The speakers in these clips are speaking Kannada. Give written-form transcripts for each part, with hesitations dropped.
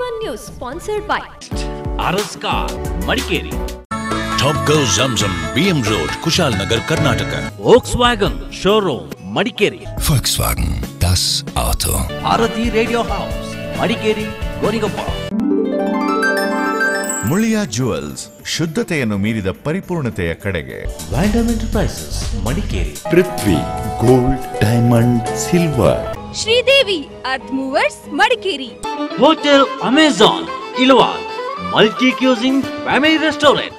TV1 News sponsored by Araskar, Madikeri. Top Go Zamzam, BM Road, Kushalnagar, Karnataka. Volkswagen Showroom, Madikeri. Volkswagen, das Auto. Bharati Radio House, Madikeri, Gonigappa. Muliya jewels, ಶುದ್ಧತೆಯನ್ನು ಮೀರಿದ ಪರಿಪೂರ್ಣತೆಯ ಕಡೆಗೆ. Vandam Enterprises, Madikeri. Prithvi gold, diamond, silver. Sridevi earth movers, Madikeri. Hotel Amazon, Ilwal, multi-cuisine family restaurant.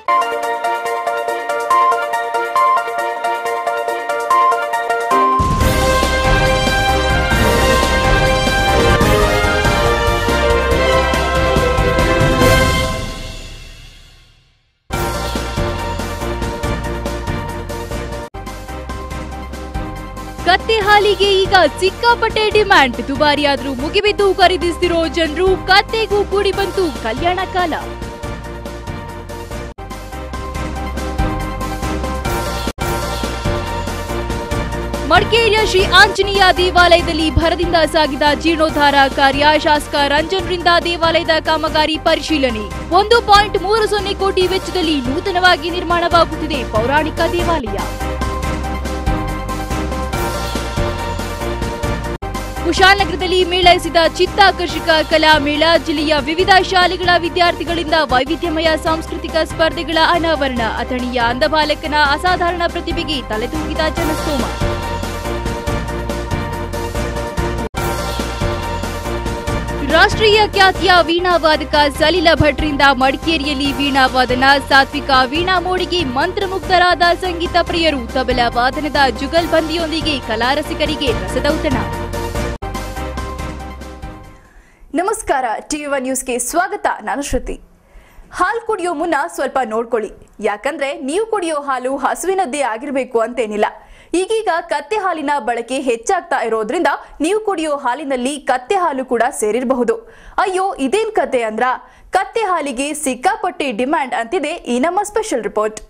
ಕತ್ತೆ ಹಾಲಿಗೆ ಈಗ ಸಿಕ್ಕಾಪಟ್ಟೆ ಡಿಮ್ಯಾಂಡ್. ದುಬಾರಿಯಾದ್ರೂ ಮುಗಿಬಿದ್ದು ಖರೀದಿಸ್ತಿರೋ ಜನರು ಕತ್ತೆಗೂ ಕೂಡಿ ಬಂತು ಕಲ್ಯಾಣ ಕಾಲ. ಮಡಿಕೇರಿಯ ಶ್ರೀ ಆಂಜನೇಯ ದೇವಾಲಯದಲ್ಲಿ ಭರದಿಂದ ಸಾಗಿದ ಜೀರ್ಣೋದ್ಧಾರ ಕಾರ್ಯ. ಶಾಸಕ ರಂಜನ್ರಿಂದ ದೇವಾಲಯದ ಕಾಮಗಾರಿ ಪರಿಶೀಲನೆ. 1.30 ಕೋಟಿ ವೆಚ್ಚದಲ್ಲಿ ನೂತನವಾಗಿ ನಿರ್ಮಾಣವಾಗುತ್ತಿದೆ ಪೌರಾಣಿಕ ದೇವಾಲಯ. ಕುಶಾಲನಗರದಲ್ಲಿ ಮೇಳೈಸಿದ ಚಿತ್ತಾಕರ್ಷಕ ಕಲಾ ಮೇಳ. ಜಿಲ್ಲೆಯ ವಿವಿಧ ಶಾಲೆಗಳ ವಿದ್ಯಾರ್ಥಿಗಳಿಂದ ವೈವಿಧ್ಯಮಯ ಸಾಂಸ್ಕೃತಿಕ ಸ್ಪರ್ಧೆಗಳ ಅನಾವರಣ. ಅಥಣಿಯ ಅಂಧಬಾಲಕನ ಅಸಾಧಾರಣ ಪ್ರತಿಭೆಗೆ ತಲೆತೂಗಿದ ಜನಸ್ತೋಮ. ರಾಷ್ಟ್ರೀಯ ಖ್ಯಾತಿಯ ವೀಣಾವಾದಕ ಸಲೀಲ ಭಟ್ರಿಂದ ಮಡಿಕೇರಿಯಲ್ಲಿ ವೀಣಾವಾದನ. ಸಾತ್ವಿಕ ವೀಣಾ ಮೋಡಿಗೆ ಮಂತ್ರಮುಗ್ಧರಾದ ಸಂಗೀತ ಪ್ರಿಯರು. ತಬಲಾ ವಾದನದ ಜುಗಲ್ಬಂದಿಯೊಂದಿಗೆ ಕಲಾರಸಿಕರಿಗೆ ರಸದೌತಣ. ನಮಸ್ಕಾರ, TV1 ನ್ಯೂಸ್ಗೆ ಸ್ವಾಗತ. ನಾನು ಶ್ರುತಿ. ಹಾಲು ಕುಡಿಯೋ ಮುನ್ನ ಸ್ವಲ್ಪ ನೋಡ್ಕೊಳ್ಳಿ. ಯಾಕಂದ್ರೆ ನೀವು ಕುಡಿಯೋ ಹಾಲು ಹಸುವಿನದ್ದೇ ಆಗಿರಬೇಕು ಅಂತೇನಿಲ್ಲ. ಈಗೀಗ ಕತ್ತೆ ಹಾಲಿನ ಬಳಕೆ ಹೆಚ್ಚಾಗ್ತಾ ಇರೋದ್ರಿಂದ ನೀವು ಕುಡಿಯೋ ಹಾಲಿನಲ್ಲಿ ಕತ್ತೆ ಹಾಲು ಕೂಡ ಸೇರಿರಬಹುದು. ಅಯ್ಯೋ, ಇದೇನ್ ಕತೆ ಅಂದ್ರ? ಕತ್ತೆ ಹಾಲಿಗೆ ಸಿಕ್ಕಾಪಟ್ಟೆ ಡಿಮ್ಯಾಂಡ್ ಅಂತಿದೆ ಈ ನಮ್ಮ ಸ್ಪೆಷಲ್ ರಿಪೋರ್ಟ್.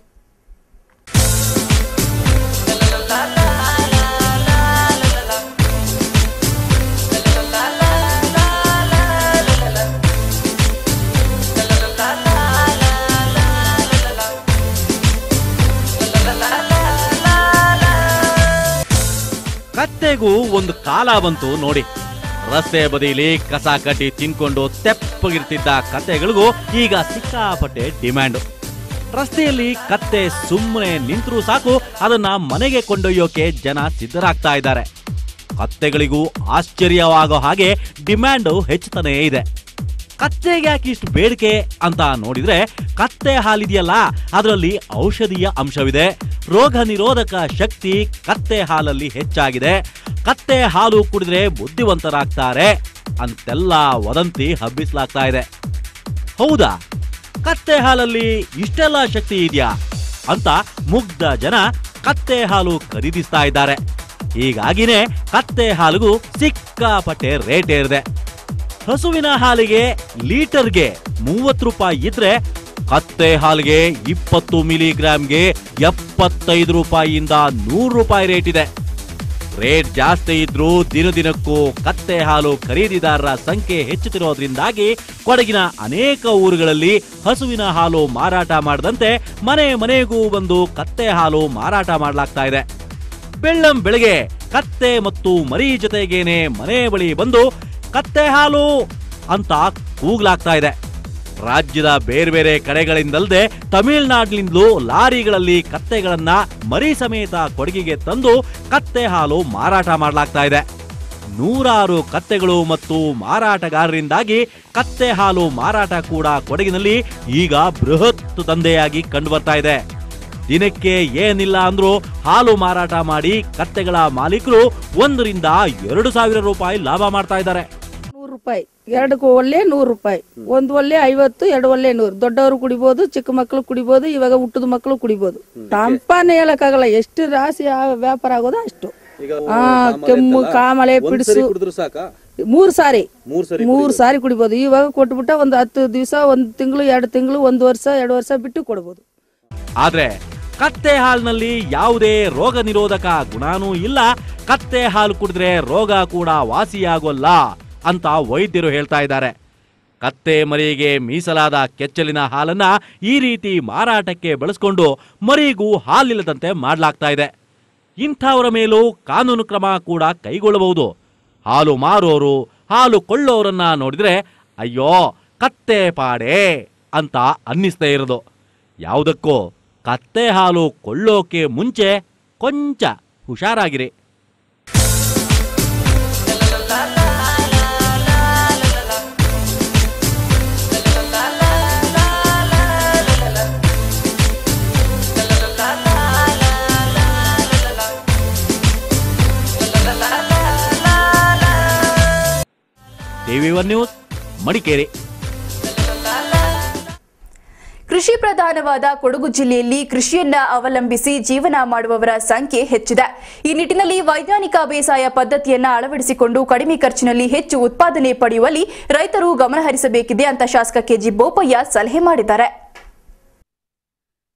ಕತ್ತೆಗೂ ಒಂದು ಕಾಲ ಬಂತು ನೋಡಿ. ರಸ್ತೆ ಬದಿಯಲ್ಲಿ ಕಸ ಕಡ್ಡಿ ತಿನ್ಕೊಂಡು ತೆಪ್ಪಗಿರ್ತಿದ್ದ ಕತ್ತೆಗಳಿಗೂ ಈಗ ಸಿಕ್ಕಾಪಟ್ಟೆ ಡಿಮ್ಯಾಂಡ್. ರಸ್ತೆಯಲ್ಲಿ ಕತ್ತೆ ಸುಮ್ಮನೆ ನಿಂತರೂ ಸಾಕು, ಅದನ್ನ ಮನೆಗೆ ಕೊಂಡೊಯ್ಯೋಕೆ ಜನ ಸಿದ್ಧರಾಗ್ತಾ ಇದ್ದಾರೆ. ಕತ್ತೆಗಳಿಗೂ ಆಶ್ಚರ್ಯವಾಗೋ ಹಾಗೆ ಡಿಮ್ಯಾಂಡ್ ಹೆಚ್ಚುತ್ತಾನೇ ಇದೆ. ಕತ್ತೆಗೆ ಯಾಕೆ ಇಷ್ಟು ಬೇಡಿಕೆ ಅಂತ ನೋಡಿದ್ರೆ, ಕತ್ತೆ ಹಾಲಿದೆಯಲ್ಲ, ಅದರಲ್ಲಿ ಔಷಧೀಯ ಅಂಶವಿದೆ. ರೋಗ ನಿರೋಧಕ ಶಕ್ತಿ ಕತ್ತೆ ಹಾಲಲ್ಲಿ ಹೆಚ್ಚಾಗಿದೆ. ಕತ್ತೆ ಹಾಲು ಕುಡಿದ್ರೆ ಬುದ್ಧಿವಂತರಾಗ್ತಾರೆ ಅಂತೆಲ್ಲ ವದಂತಿ ಹಬ್ಬಿಸಲಾಗ್ತಾ ಇದೆ. ಹೌದಾ, ಕತ್ತೆ ಹಾಲಲ್ಲಿ ಇಷ್ಟೆಲ್ಲ ಶಕ್ತಿ ಇದೆಯಾ ಅಂತ ಮುಗ್ಧ ಜನ ಕತ್ತೆ ಹಾಲು ಖರೀದಿಸ್ತಾ ಇದ್ದಾರೆ. ಹೀಗಾಗಿನೇ ಕತ್ತೆ ಹಾಲಿಗೂ ಸಿಕ್ಕಾಪಟ್ಟೆ ರೇಟ್ ಏರಿದೆ. ಹಸುವಿನ ಹಾಲಿಗೆ ಲೀಟರ್ಗೆ 30 ರೂಪಾಯಿ ಇದ್ರೆ, ಕತ್ತೆ ಹಾಲಿಗೆ 20 ಮಿಲಿಗ್ರಾಮ್ಗೆ 75 ರೂಪಾಯಿಯಿಂದ 100 ರೂಪಾಯಿ ರೇಟ್ ಇದೆ. ರೇಟ್ ಜಾಸ್ತಿ ಇದ್ರೂ ದಿನದಿನಕ್ಕೂ ಕತ್ತೆ ಹಾಲು ಖರೀದಿದಾರರ ಸಂಖ್ಯೆ ಹೆಚ್ಚುತ್ತಿರೋದ್ರಿಂದಾಗಿ ಕೊಡಗಿನ ಅನೇಕ ಊರುಗಳಲ್ಲಿ ಹಸುವಿನ ಹಾಲು ಮಾರಾಟ ಮಾಡದಂತೆ ಮನೆ ಮನೆಗೂ ಬಂದು ಕತ್ತೆ ಹಾಲು ಮಾರಾಟ ಮಾಡಲಾಗ್ತಾ ಇದೆ. ಬೆಳ್ಳಂ ಬೆಳಗ್ಗೆ ಕತ್ತೆ ಮತ್ತು ಮರಿ ಜೊತೆಗೇನೆ ಮನೆ ಬಳಿ ಬಂದು ಕತ್ತೆ ಹಾಲು ಅಂತ ಕೂಗ್ಲಾಗ್ತಾ ಇದೆ. ರಾಜ್ಯದ ಬೇರೆ ಬೇರೆ ಕಡೆಗಳಿಂದಲ್ಲದೆ ತಮಿಳುನಾಡಿನಿಂದಲೂ ಲಾರಿಗಳಲ್ಲಿ ಕತ್ತೆಗಳನ್ನ ಮರಿ ಸಮೇತ ಕೊಡಗಿಗೆ ತಂದು ಕತ್ತೆ ಹಾಲು ಮಾರಾಟ ಮಾಡಲಾಗ್ತಾ ಇದೆ. ನೂರಾರು ಕತ್ತೆಗಳು ಮತ್ತು ಮಾರಾಟಗಾರರಿಂದಾಗಿ ಕತ್ತೆ ಹಾಲು ಮಾರಾಟ ಕೂಡ ಕೊಡಗಿನಲ್ಲಿ ಈಗ ಬೃಹತ್ ದಂಧೆಯಾಗಿ ಕಂಡು ಬರ್ತಾ ಇದೆ. ದಿನಕ್ಕೆ ಏನಿಲ್ಲ ಅಂದ್ರೂ ಹಾಲು ಮಾರಾಟ ಮಾಡಿ ಕತ್ತೆಗಳ ಮಾಲೀಕರು 1 ರಿಂದ 2 ಸಾವಿರ ರೂಪಾಯಿ ಲಾಭ ಮಾಡ್ತಾ ಇದ್ದಾರೆ. 100 ರೂಪಾಯಿ, 2 ಒಳ್ಳೆ 100 ರೂಪಾಯಿ, 1 ಒಳ್ಳೆ 50, 2 ಒಳ್ಳೆ 100. ದೊಡ್ಡವರು ಕುಡಿಬಹುದು, ಚಿಕ್ಕ ಮಕ್ಕಳು ಕುಡಿಬಹುದು, ಇವಾಗ ಹುಟ್ಟದ ಮಕ್ಕಳು ಕುಡಿಬಹುದು. ತಂಪಾನೆ ಹೇಳಕ್ಕಾಗಲ್ಲ, ಎಷ್ಟು ರಾಶಿ ವ್ಯಾಪಾರ ಆಗೋದು ಅಷ್ಟು. ಕೆಮ್ಮು, ಕಾಮಳೆ, ಪಿಡಿಸು 3 ಸಾರಿ ಕುಡಿಬಹುದು. ಇವಾಗ ಕೊಟ್ಬಿಟ್ಟ ಒಂದು 10 ದಿವಸ, 1 ತಿಂಗಳು, 2 ತಿಂಗಳು, 1 ವರ್ಷ, 2 ವರ್ಷ ಬಿಟ್ಟು ಕೊಡಬಹುದು. ಆದ್ರೆ ಕತ್ತೆ ಹಾಲಿನಲ್ಲಿ ಯಾವುದೇ ರೋಗ ನಿರೋಧಕ ಗುಣನೂ ಇಲ್ಲ. ಕತ್ತೆ ಹಾಲು ಕುಡಿದ್ರೆ ರೋಗ ಕೂಡ ವಾಸಿಯಾಗೋಲ್ಲ ಅಂತ ವೈದ್ಯರು ಹೇಳ್ತಾ ಇದ್ದಾರೆ. ಕತ್ತೆ ಮರಿಗೆ ಮೀಸಲಾದ ಕೆಚ್ಚಲಿನ ಹಾಲನ್ನ ಈ ರೀತಿ ಮಾರಾಟಕ್ಕೆ ಬಳಸಿಕೊಂಡು ಮರಿಗೂ ಹಾಲಿಲ್ಲದಂತೆ ಮಾಡಲಾಗ್ತಾ ಇದೆ. ಇಂಥವರ ಮೇಲೂ ಕಾನೂನು ಕ್ರಮ ಕೂಡ ಕೈಗೊಳ್ಳಬಹುದು. ಹಾಲು ಮಾರೋರು, ಹಾಲು ಕೊಳ್ಳೋರನ್ನ ನೋಡಿದ್ರೆ ಅಯ್ಯೋ ಕತ್ತೆ ಪಾಡೆ ಅಂತ ಅನ್ನಿಸ್ತೇ ಇರೋದು. ಯಾವುದಕ್ಕೋ ಕತ್ತೆ ಹಾಲು ಕೊಳ್ಳೋಕೆ ಮುಂಚೆ ಕೊಂಚ ಹುಷಾರಾಗಿರಿ. TV1 news Madikeri. ಕೃಷಿ ಪ್ರಧಾನವಾದ ಕೊಡಗು ಜಿಲ್ಲೆಯಲ್ಲಿ ಕೃಷಿಯನ್ನ ಅವಲಂಬಿಸಿ ಜೀವನ ಮಾಡುವವರ ಸಂಖ್ಯೆ ಹೆಚ್ಚಿದೆ. ಈ ನಿಟ್ಟಿನಲ್ಲಿ ವೈಜ್ಞಾನಿಕ ಬೇಸಾಯ ಪದ್ಧತಿಯನ್ನ ಅಳವಡಿಸಿಕೊಂಡು ಕಡಿಮೆ ಖರ್ಚಿನಲ್ಲಿ ಹೆಚ್ಚು ಉತ್ಪಾದನೆ ಪಡೆಯುವಲ್ಲಿ ರೈತರು ಗಮನಹರಿಸಬೇಕಿದೆ ಅಂತ ಶಾಸಕ ಕೆಜಿ ಬೋಪಯ್ಯ ಸಲಹೆ ಮಾಡಿದ್ದಾರೆ.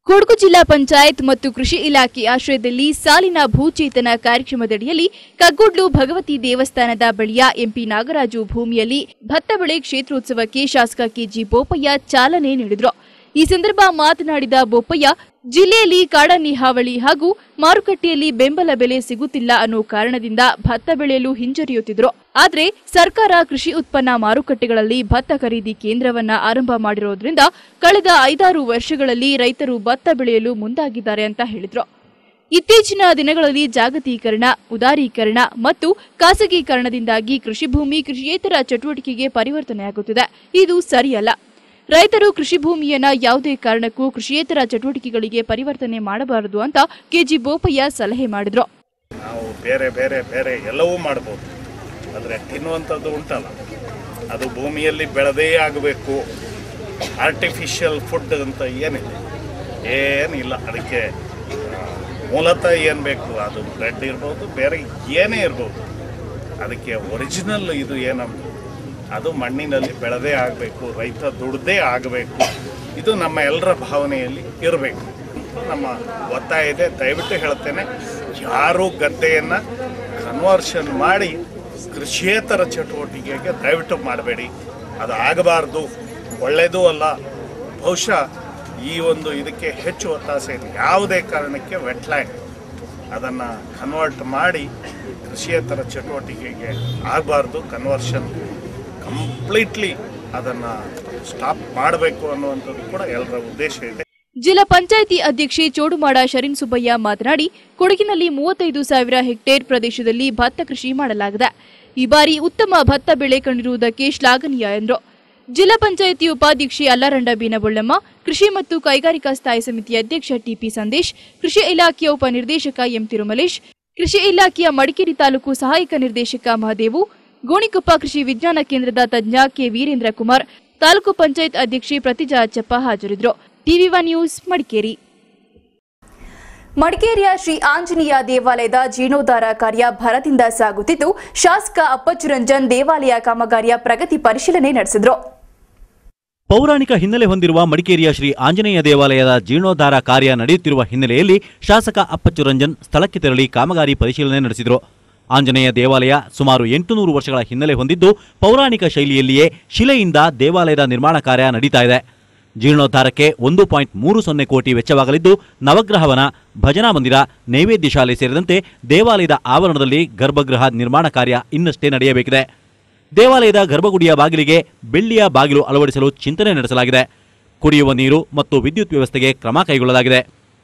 ಕೊಡಗು ಜಿಲ್ಲಾ ಪಂಚಾಯತ್ ಮತ್ತು ಕೃಷಿ ಇಲಾಖೆ ಆಶ್ರಯದಲ್ಲಿ ಸಾಲಿನ ಭೂಚೇತನ ಕಾರ್ಯಕ್ರಮದಡಿಯಲ್ಲಿ ಕಗ್ಗೋಡ್ಲು ಭಗವತಿ ದೇವಸ್ಥಾನದ ಬಳಿಯ ಎಂಪಿ ನಾಗರಾಜು ಭೂಮಿಯಲ್ಲಿ ಭತ್ತ ಬೆಳೆ ಕ್ಷೇತ್ರೋತ್ಸವಕ್ಕೆ ಶಾಸಕ ಕೆಜಿ ಬೋಪಯ್ಯ ಚಾಲನೆ ನೀಡಿದರು. ಈ ಸಂದರ್ಭ ಮಾತನಾಡಿದ ಬೋಪಯ್ಯ, ಜಿಲ್ಲೆಯಲ್ಲಿ ಕಾಡಾನೆ ಹಾವಳಿ ಹಾಗೂ ಮಾರುಕಟ್ಟೆಯಲ್ಲಿ ಬೆಂಬಲ ಬೆಲೆ ಸಿಗುತ್ತಿಲ್ಲ ಅನ್ನೋ ಕಾರಣದಿಂದ ಭತ್ತ ಬೆಳೆಯಲು ಹಿಂಜರಿಯುತ್ತಿದ್ರು. ಆದರೆ ಸರ್ಕಾರ ಕೃಷಿ ಉತ್ಪನ್ನ ಮಾರುಕಟ್ಟೆಗಳಲ್ಲಿ ಭತ್ತ ಖರೀದಿ ಕೇಂದ್ರವನ್ನ ಆರಂಭ ಮಾಡಿರೋದ್ರಿಂದ ಕಳೆದ 5-6 ವರ್ಷಗಳಲ್ಲಿ ರೈತರು ಭತ್ತ ಬೆಳೆಯಲು ಮುಂದಾಗಿದ್ದಾರೆ ಅಂತ ಹೇಳಿದ್ರು. ಇತ್ತೀಚಿನ ದಿನಗಳಲ್ಲಿ ಜಾಗತೀಕರಣ, ಉದಾರೀಕರಣ ಮತ್ತು ಖಾಸಗೀಕರಣದಿಂದಾಗಿ ಕೃಷಿ ಭೂಮಿ ಕೃಷಿಯೇತರ ಚಟುವಟಿಕೆಗೆ ಪರಿವರ್ತನೆಯಾಗುತ್ತಿದೆ. ಇದು ಸರಿಯಲ್ಲ. ರೈತರು ಕೃಷಿ ಭೂಮಿಯನ್ನ ಯಾವುದೇ ಕಾರಣಕ್ಕೂ ಕೃಷಿಯೇತರ ಚಟುವಟಿಕೆಗಳಿಗೆ ಪರಿವರ್ತನೆ ಮಾಡಬಾರದು ಅಂತ ಕೆಜಿ ಬೋಪಯ್ಯ ಸಲಹೆ ಮಾಡಿದ್ರು. ನಾವು ಬೇರೆ ಬೇರೆ ಬೇರೆ ಎಲ್ಲವೂ ಮಾಡಬಹುದು, ಆದರೆ ತಿನ್ನುವಂಥದ್ದು ಉಂಟಲ್ಲ, ಅದು ಭೂಮಿಯಲ್ಲಿ ಬೆಳೆದೇ ಆಗಬೇಕು. ಆರ್ಟಿಫಿಷಿಯಲ್ ಫುಡ್ ಅಂತ ಏನಿಲ್ಲ. ಅದಕ್ಕೆ ಮೂಲತಃ ಏನು ಬೇಕು, ಅದು ಬ್ರೆಡ್ ಇರ್ಬೋದು, ಬೇರೆ ಏನೇ ಇರ್ಬೋದು, ಅದಕ್ಕೆ ಒರಿಜಿನಲ್ ಇದು ಏನಂತ ಅದು ಮಣ್ಣಿನಲ್ಲಿ ಬೆಳೆದೇ ಆಗಬೇಕು, ರೈತ ದುಡ್ದೇ ಆಗಬೇಕು. ಇದು ನಮ್ಮ ಎಲ್ಲರ ಭಾವನೆಯಲ್ಲಿ ಇರಬೇಕು. ನಮ್ಮ ಒತ್ತಾಯ ಇದೆ. ದಯವಿಟ್ಟು ಹೇಳ್ತೇನೆ, ಯಾರೂ ಗದ್ದೆಯನ್ನು ಕನ್ವರ್ಷನ್ ಮಾಡಿ ಕೃಷಿಯೇತರ ಚಟುವಟಿಕೆಗೆ ದಯವಿಟ್ಟು ಮಾಡಬೇಡಿ. ಅದು ಆಗಬಾರ್ದು, ಒಳ್ಳೆಯದೂ ಅಲ್ಲ. ಬಹುಶಃ ಈ ಒಂದು ಇದಕ್ಕೆ ಹೆಚ್ಚು ಒತ್ತಾಸೆ ಇದೆ. ಯಾವುದೇ ಕಾರಣಕ್ಕೆ ವೆಟ್ಲ್ಯಾಂಡ್ ಅದನ್ನು ಕನ್ವರ್ಟ್ ಮಾಡಿ ಕೃಷಿಯೇತರ ಚಟುವಟಿಕೆಗೆ ಆಗಬಾರ್ದು. ಕನ್ವರ್ಷನ್ ಕಂಪ್ಲೀಟ್ಲಿ ಅದನ್ನು ಸ್ಟಾಪ್ ಮಾಡಬೇಕು ಅನ್ನುವಂಥದ್ದು ಕೂಡ ಎಲ್ಲರ ಉದ್ದೇಶ ಇದೆ. ಜಿಲ್ಲಾ ಪಂಚಾಯಿತಿ ಅಧ್ಯಕ್ಷೆ ಚೋಡುಮಾಡ ಶರೀನ್ ಸುಬ್ಬಯ್ಯ ಮಾತನಾಡಿ, ಕೊಡಗಿನಲ್ಲಿ 35,000 ಹೆಕ್ಟೇರ್ ಪ್ರದೇಶದಲ್ಲಿ ಭತ್ತ ಕೃಷಿ ಮಾಡಲಾಗಿದೆ. ಈ ಬಾರಿ ಉತ್ತಮ ಭತ್ತ ಬೆಳೆ ಕಂಡಿರುವುದಕ್ಕೆ ಶ್ಲಾಘನೀಯ ಎಂದರು. ಜಿಲ್ಲಾ ಪಂಚಾಯಿತಿ ಉಪಾಧ್ಯಕ್ಷೆ ಅಲ್ಲಾರಂಡ ಬೀನಬೊಳ್ಳಮ್ಮ, ಕೃಷಿ ಮತ್ತು ಕೈಗಾರಿಕಾ ಸ್ಥಾಯಿ ಸಮಿತಿ ಅಧ್ಯಕ್ಷ ಟಿಪಿ ಸಂದೇಶ್, ಕೃಷಿ ಇಲಾಖೆಯ ಉಪನಿರ್ದೇಶಕ ಎಂ ತಿರುಮಲೇಶ್, ಕೃಷಿ ಇಲಾಖೆಯ ಮಡಿಕೇರಿ ತಾಲೂಕು ಸಹಾಯಕ ನಿರ್ದೇಶಕ ಮಹದೇವು, ಗೋಣಿಕೊಪ್ಪ ಕೃಷಿ ವಿಜ್ಞಾನ ಕೇಂದ್ರದ ತಜ್ಞ ಕೆ ವೀರೇಂದ್ರ ಕುಮಾರ್, ತಾಲೂಕು ಪಂಚಾಯತ್ ಅಧ್ಯಕ್ಷೆ ಪ್ರತಿಜಾ ಅಚ್ಚಪ್ಪ ಹಾಜರಿದ್ದರು. TV1 news Madikeri. ಮಡಿಕೇರಿಯ ಶ್ರೀ ಆಂಜನೇಯ ದೇವಾಲಯದ ಜೀರ್ಣೋದ್ಧಾರ ಕಾರ್ಯ ಭರದಿಂದ ಸಾಗುತ್ತಿದ್ದು, ಶಾಸಕ ಅಪ್ಪಚ್ಚು ರಂಜನ್ ದೇವಾಲಯ ಕಾಮಗಾರಿಯ ಪ್ರಗತಿ ಪರಿಶೀಲನೆ ನಡೆಸಿದರು. ಪೌರಾಣಿಕ ಹಿನ್ನೆಲೆ ಹೊಂದಿರುವ ಮಡಿಕೇರಿಯ ಶ್ರೀ ಆಂಜನೇಯ ದೇವಾಲಯದ ಜೀರ್ಣೋದ್ಧಾರ ಕಾರ್ಯ ನಡೆಯುತ್ತಿರುವ ಹಿನ್ನೆಲೆಯಲ್ಲಿ ಶಾಸಕ ಅಪ್ಪಚ್ಚು ರಂಜನ್ ಸ್ಥಳಕ್ಕೆ ತೆರಳಿ ಕಾಮಗಾರಿ ಪರಿಶೀಲನೆ ನಡೆಸಿದರು. ಆಂಜನೇಯ ದೇವಾಲಯ ಸುಮಾರು 800 ವರ್ಷಗಳ ಹಿನ್ನೆಲೆ ಹೊಂದಿದ್ದು, ಪೌರಾಣಿಕ ಶೈಲಿಯಲ್ಲಿಯೇ ಶಿಲೆಯಿಂದ ದೇವಾಲಯದ ನಿರ್ಮಾಣ ಕಾರ್ಯ ನಡೀತಾ ಇದೆ. ಜೀರ್ಣೋದ್ಧಾರಕ್ಕೆ 1.30 ಕೋಟಿ ವೆಚ್ಚವಾಗಲಿದ್ದು, ನವಗ್ರಹವನ, ಭಜನಾ ಮಂದಿರ, ನೈವೇದ್ಯ ಶಾಲೆ ಸೇರಿದಂತೆ ದೇವಾಲಯದ ಆವರಣದಲ್ಲಿ ಗರ್ಭಗೃಹ ನಿರ್ಮಾಣ ಕಾರ್ಯ ಇನ್ನಷ್ಟೇ ನಡೆಯಬೇಕಿದೆ. ದೇವಾಲಯದ ಗರ್ಭಗುಡಿಯ ಬಾಗಿಲಿಗೆ ಬೆಳ್ಳಿಯ ಬಾಗಿಲು ಅಳವಡಿಸಲು ಚಿಂತನೆ ನಡೆಸಲಾಗಿದೆ. ಕುಡಿಯುವ ನೀರು ಮತ್ತು ವಿದ್ಯುತ್ ವ್ಯವಸ್ಥೆಗೆ ಕ್ರಮ ಕೈಗೊಳ್ಳಲಾಗಿದೆ.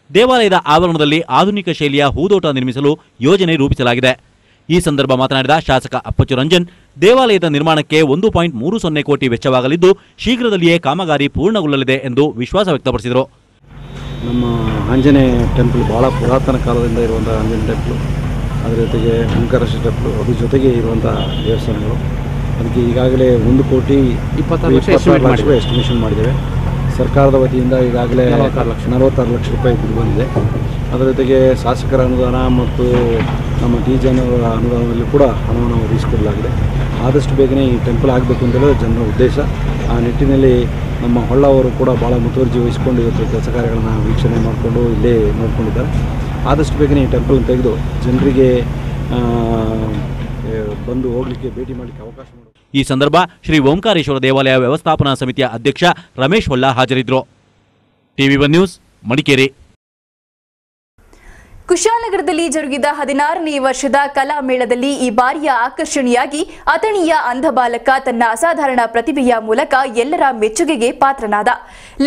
ದೇವಾಲಯದ ಆವರಣದಲ್ಲಿ ಆಧುನಿಕ ಶೈಲಿಯ ಹೂದೋಟ ನಿರ್ಮಿಸಲು ಯೋಜನೆ ರೂಪಿಸಲಾಗಿದೆ. ಈ ಸಂದರ್ಭ ಮಾತನಾಡಿದ ಶಾಸಕ ಅಪ್ಪಚ್ಚು ರಂಜನ್, ದೇವಾಲಯದ ನಿರ್ಮಾಣಕ್ಕೆ 1.30 ಕೋಟಿ ವೆಚ್ಚವಾಗಲಿದ್ದು, ಶೀಘ್ರದಲ್ಲಿಯೇ ಕಾಮಗಾರಿ ಪೂರ್ಣಗೊಳ್ಳಲಿದೆ ಎಂದು ವಿಶ್ವಾಸ ವ್ಯಕ್ತಪಡಿಸಿದರು. ನಮ್ಮ ಆಂಜನೇಯ ಟೆಂಪಲ್ ಭಾಳ ಪುರಾತನ ಕಾಲದಿಂದ ಇರುವಂಥ ಆಂಜನೇಯ ಟೆಂಪಲ್, ಅದರ ಜೊತೆಗೆ ಓಂಕಾರೇಶ್ವರ ಟೆಂಪಲ್, ಅದ್ರ ಜೊತೆಗೆ ಇರುವಂಥ ದೇವಸ್ಥಾನಗಳು. ಅದಕ್ಕೆ ಈಗಾಗಲೇ 1,20,20 ಲಕ್ಷ ಎಸ್ಟಿಮೇಷನ್ ಮಾಡಿದ್ದೇವೆ. ಸರ್ಕಾರದ ವತಿಯಿಂದ ಈಗಾಗಲೇ 46 ಲಕ್ಷ ರೂಪಾಯಿ ದುಡ್ಡು ಬಂದಿದೆ. ಅದರ ಜೊತೆಗೆ ಶಾಸಕರ ಅನುದಾನ ಮತ್ತು ನಮ್ಮ ಡಿಜನರ ಅನುದಾನದಲ್ಲಿ ಕೂಡ ಹಣವನ್ನು ಒದಗಿಸಿಕೊಡಲಾಗಿದೆ. ಆದಷ್ಟು ಬೇಗನೆ ಈ ಟೆಂಪಲ್ ಆಗಬೇಕು ಅಂತ ಹೇಳೋದು ಜನರ ಉದ್ದೇಶ. ಆ ನಿಟ್ಟಿನಲ್ಲಿ ನಮ್ಮ ಹೊಳ್ಳವರು ಕೂಡ ಭಾಳ ಮುತುವರ್ಜಿ ವಹಿಸಿಕೊಂಡು ಇವತ್ತು ಕೆಲಸ ಕಾರ್ಯಗಳನ್ನು ವೀಕ್ಷಣೆ ಮಾಡಿಕೊಂಡು ಇಲ್ಲೇ ನೋಡ್ಕೊಂಡಿದ್ದಾರೆ. ಆದಷ್ಟು ಬೇಗನೆ ಈ ಟೆಂಪಲ್ ತೆಗೆದು ಜನರಿಗೆ ಬಂದು ಹೋಗಲಿಕ್ಕೆ ಭೇಟಿ ಮಾಡಲಿಕ್ಕೆ ಅವಕಾಶ ಮಾಡೋದು. ಈ ಸಂದರ್ಭ ಶ್ರೀ ಓಂಕಾರೇಶ್ವರ ದೇವಾಲಯ ವ್ಯವಸ್ಥಾಪನಾ ಸಮಿತಿಯ ಅಧ್ಯಕ್ಷ ರಮೇಶ್ ಹೊಳ್ಳ ಹಾಜರಿದ್ದರು. TV1 news Madikeri. ಕುಶಾಲನಗರದಲ್ಲಿ ಜರುಗಿದ 16ನೇ ವರ್ಷದ ಕಲಾಮೇಳದಲ್ಲಿ ಈ ಬಾರಿಯ ಆಕರ್ಷಣೆಯಾಗಿ ಅಥಣಿಯ ಅಂಧ ಬಾಲಕ ತನ್ನ ಅಸಾಧಾರಣ ಪ್ರತಿಭೆಯ ಮೂಲಕ ಎಲ್ಲರ ಮೆಚ್ಚುಗೆಗೆ ಪಾತ್ರನಾದ.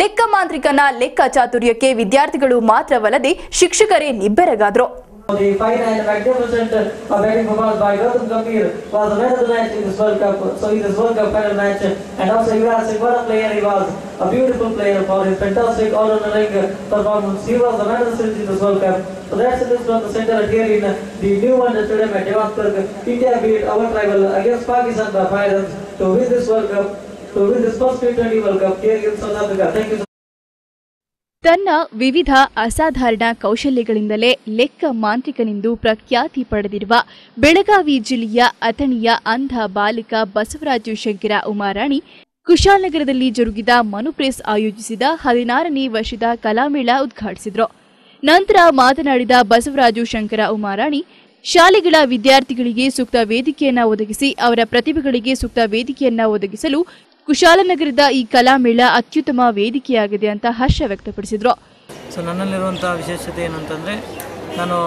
ಲೆಕ್ಕ ಮಾಂತ್ರಿಕನ ಲೆಕ್ಕ ಚಾತುರ್ಯಕ್ಕೆ ವಿದ್ಯಾರ್ಥಿಗಳು ಮಾತ್ರವಲ್ಲದೆ ಶಿಕ್ಷಕರೇ ನಿಬ್ಬೆರಗಾದರು. The fine and magnificent batting performance by Gautam Gambhir was the man of the match in this World Cup. So in this World Cup final match, and also Yuvraj Singh, what a player he was, a beautiful player for his fantastic all-rounding performance. He was the man of the series in this World Cup. So that's it from the center here in the new one stadium at Devansburg. India beat our rival against Pakistan by 5 runs to win this World Cup, to win this first T20 World Cup here in South Africa. Thank you. ತನ್ನ ವಿವಿಧ ಅಸಾಧಾರಣ ಕೌಶಲ್ಯಗಳಿಂದಲೇ ಲೆಕ್ಕ ಮಾಂತ್ರಿಕನೆಂದು ಪ್ರಖ್ಯಾತಿ ಪಡೆದಿರುವ ಬೆಳಗಾವಿ ಜಿಲ್ಲೆಯ ಅಥಣಿಯ ಅಂಧ ಬಾಲಕ ಬಸವರಾಜು ಶಂಕರ ಉಮಾರಾಣಿ ಕುಶಾಲನಗರದಲ್ಲಿ ಜರುಗಿದ ಮನುಪ್ರೆಸ್ ಆಯೋಜಿಸಿದ 16ನೇ ವರ್ಷದ ಕಲಾಮೇಳ ಉದ್ಘಾಟಿಸಿದರು. ನಂತರ ಮಾತನಾಡಿದ ಬಸವರಾಜು ಶಂಕರ ಉಮಾರಾಣಿ, ಶಾಲೆಗಳ ವಿದ್ಯಾರ್ಥಿಗಳಿಗೆ ಸೂಕ್ತ ವೇದಿಕೆಯನ್ನು ಒದಗಿಸಿ ಅವರ ಪ್ರತಿಭೆಗಳಿಗೆ ಸೂಕ್ತ ವೇದಿಕೆಯನ್ನು ಒದಗಿಸಲು ಕುಶಾಲನಗರದ ಈ ಕಲಾಮೇಳ ಅತ್ಯುತ್ತಮ ವೇದಿಕೆಯಾಗಿದೆ ಅಂತ ಹರ್ಷ ವ್ಯಕ್ತಪಡಿಸಿದರು. ಸೊ ನನ್ನಲ್ಲಿರುವಂಥ ವಿಶೇಷತೆ ಏನಂತಂದರೆ, ನಾನು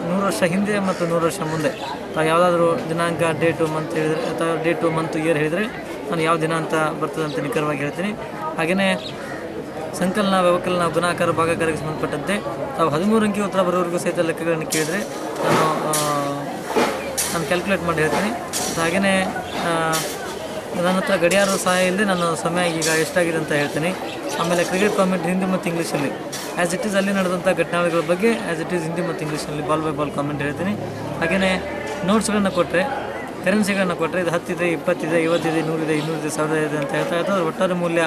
100 ವರ್ಷ ಹಿಂದೆ ಮತ್ತು 100 ವರ್ಷ ಮುಂದೆ ತಾವು ಯಾವುದಾದ್ರೂ ದಿನಾಂಕ ಡೇಟು ಮಂತ್ ಹೇಳಿದರೆ ಅಥವಾ ಡೇಟು ಮಂತ್ ಇಯರ್ ಹೇಳಿದರೆ ನಾನು ಯಾವ ದಿನ ಅಂತ ಬರ್ತದೆ ಅಂತ ನಿಖರವಾಗಿ ಹೇಳ್ತೀನಿ. ಹಾಗೆಯೇ ಸಂಕಲನ, ವ್ಯವಕಲನ, ಗುಣಾಕಾರ, ಭಾಗಾಕಾರಕ್ಕೆ ಸಂಬಂಧಪಟ್ಟಂತೆ ತಾವು 13 ಅಂಕಿ ಉತ್ತರ ಬರೋವರೆಗೂ ಸಹಿತ ಲೆಕ್ಕಗಳನ್ನು ಕೇಳಿದರೆ ನಾನು ಕ್ಯಾಲ್ಕುಲೇಟ್ ಮಾಡಿ ಹೇಳ್ತೀನಿ. ಹಾಗೆಯೇ ನನ್ನ ಹತ್ರ ಗಡಿಯಾರ ಸಹಾಯ ಇಲ್ಲದೆ ನಾನು ಸಮಯ ಈಗ ಎಷ್ಟಾಗಿದೆ ಅಂತ ಹೇಳ್ತೀನಿ. ಆಮೇಲೆ ಕ್ರಿಕೆಟ್ ಕಾಮೆಂಟ್ ಹಿಂದಿ ಮತ್ತು ಇಂಗ್ಲೀಷಲ್ಲಿ ಆ್ಯಸ್ ಇಟ್ ಈಸ್ ಅಲ್ಲಿ ನಡೆದಂಥ ಘಟನೆಗಳ ಬಗ್ಗೆ ಆ್ಯಸ್ ಇಟ್ ಈಸ್ ಹಿಂದಿ ಮತ್ತು ಇಂಗ್ಲೀಷಲ್ಲಿ ಬಾಲ್ ಬೈ ಬಾಲ್ ಕಾಮೆಂಟ್ ಹೇಳ್ತೀನಿ. ಹಾಗೆಯೇ ನೋಟ್ಸ್ಗಳನ್ನು ಕೊಟ್ಟರೆ, ಕರೆನ್ಸಿಗಳನ್ನು ಕೊಟ್ಟರೆ ಇದು 10 ಇದೆ, 20 ಇದೆ, 50 ಇದೆ, 100 ಇದೆ, 200 ಇದೆ, 1000 ಇದೆ ಅಂತ ಹೇಳ್ತಾ ಇರ್ತಾರೆ. ಒಟ್ಟಾರೆ ಮೂಲ್ಯ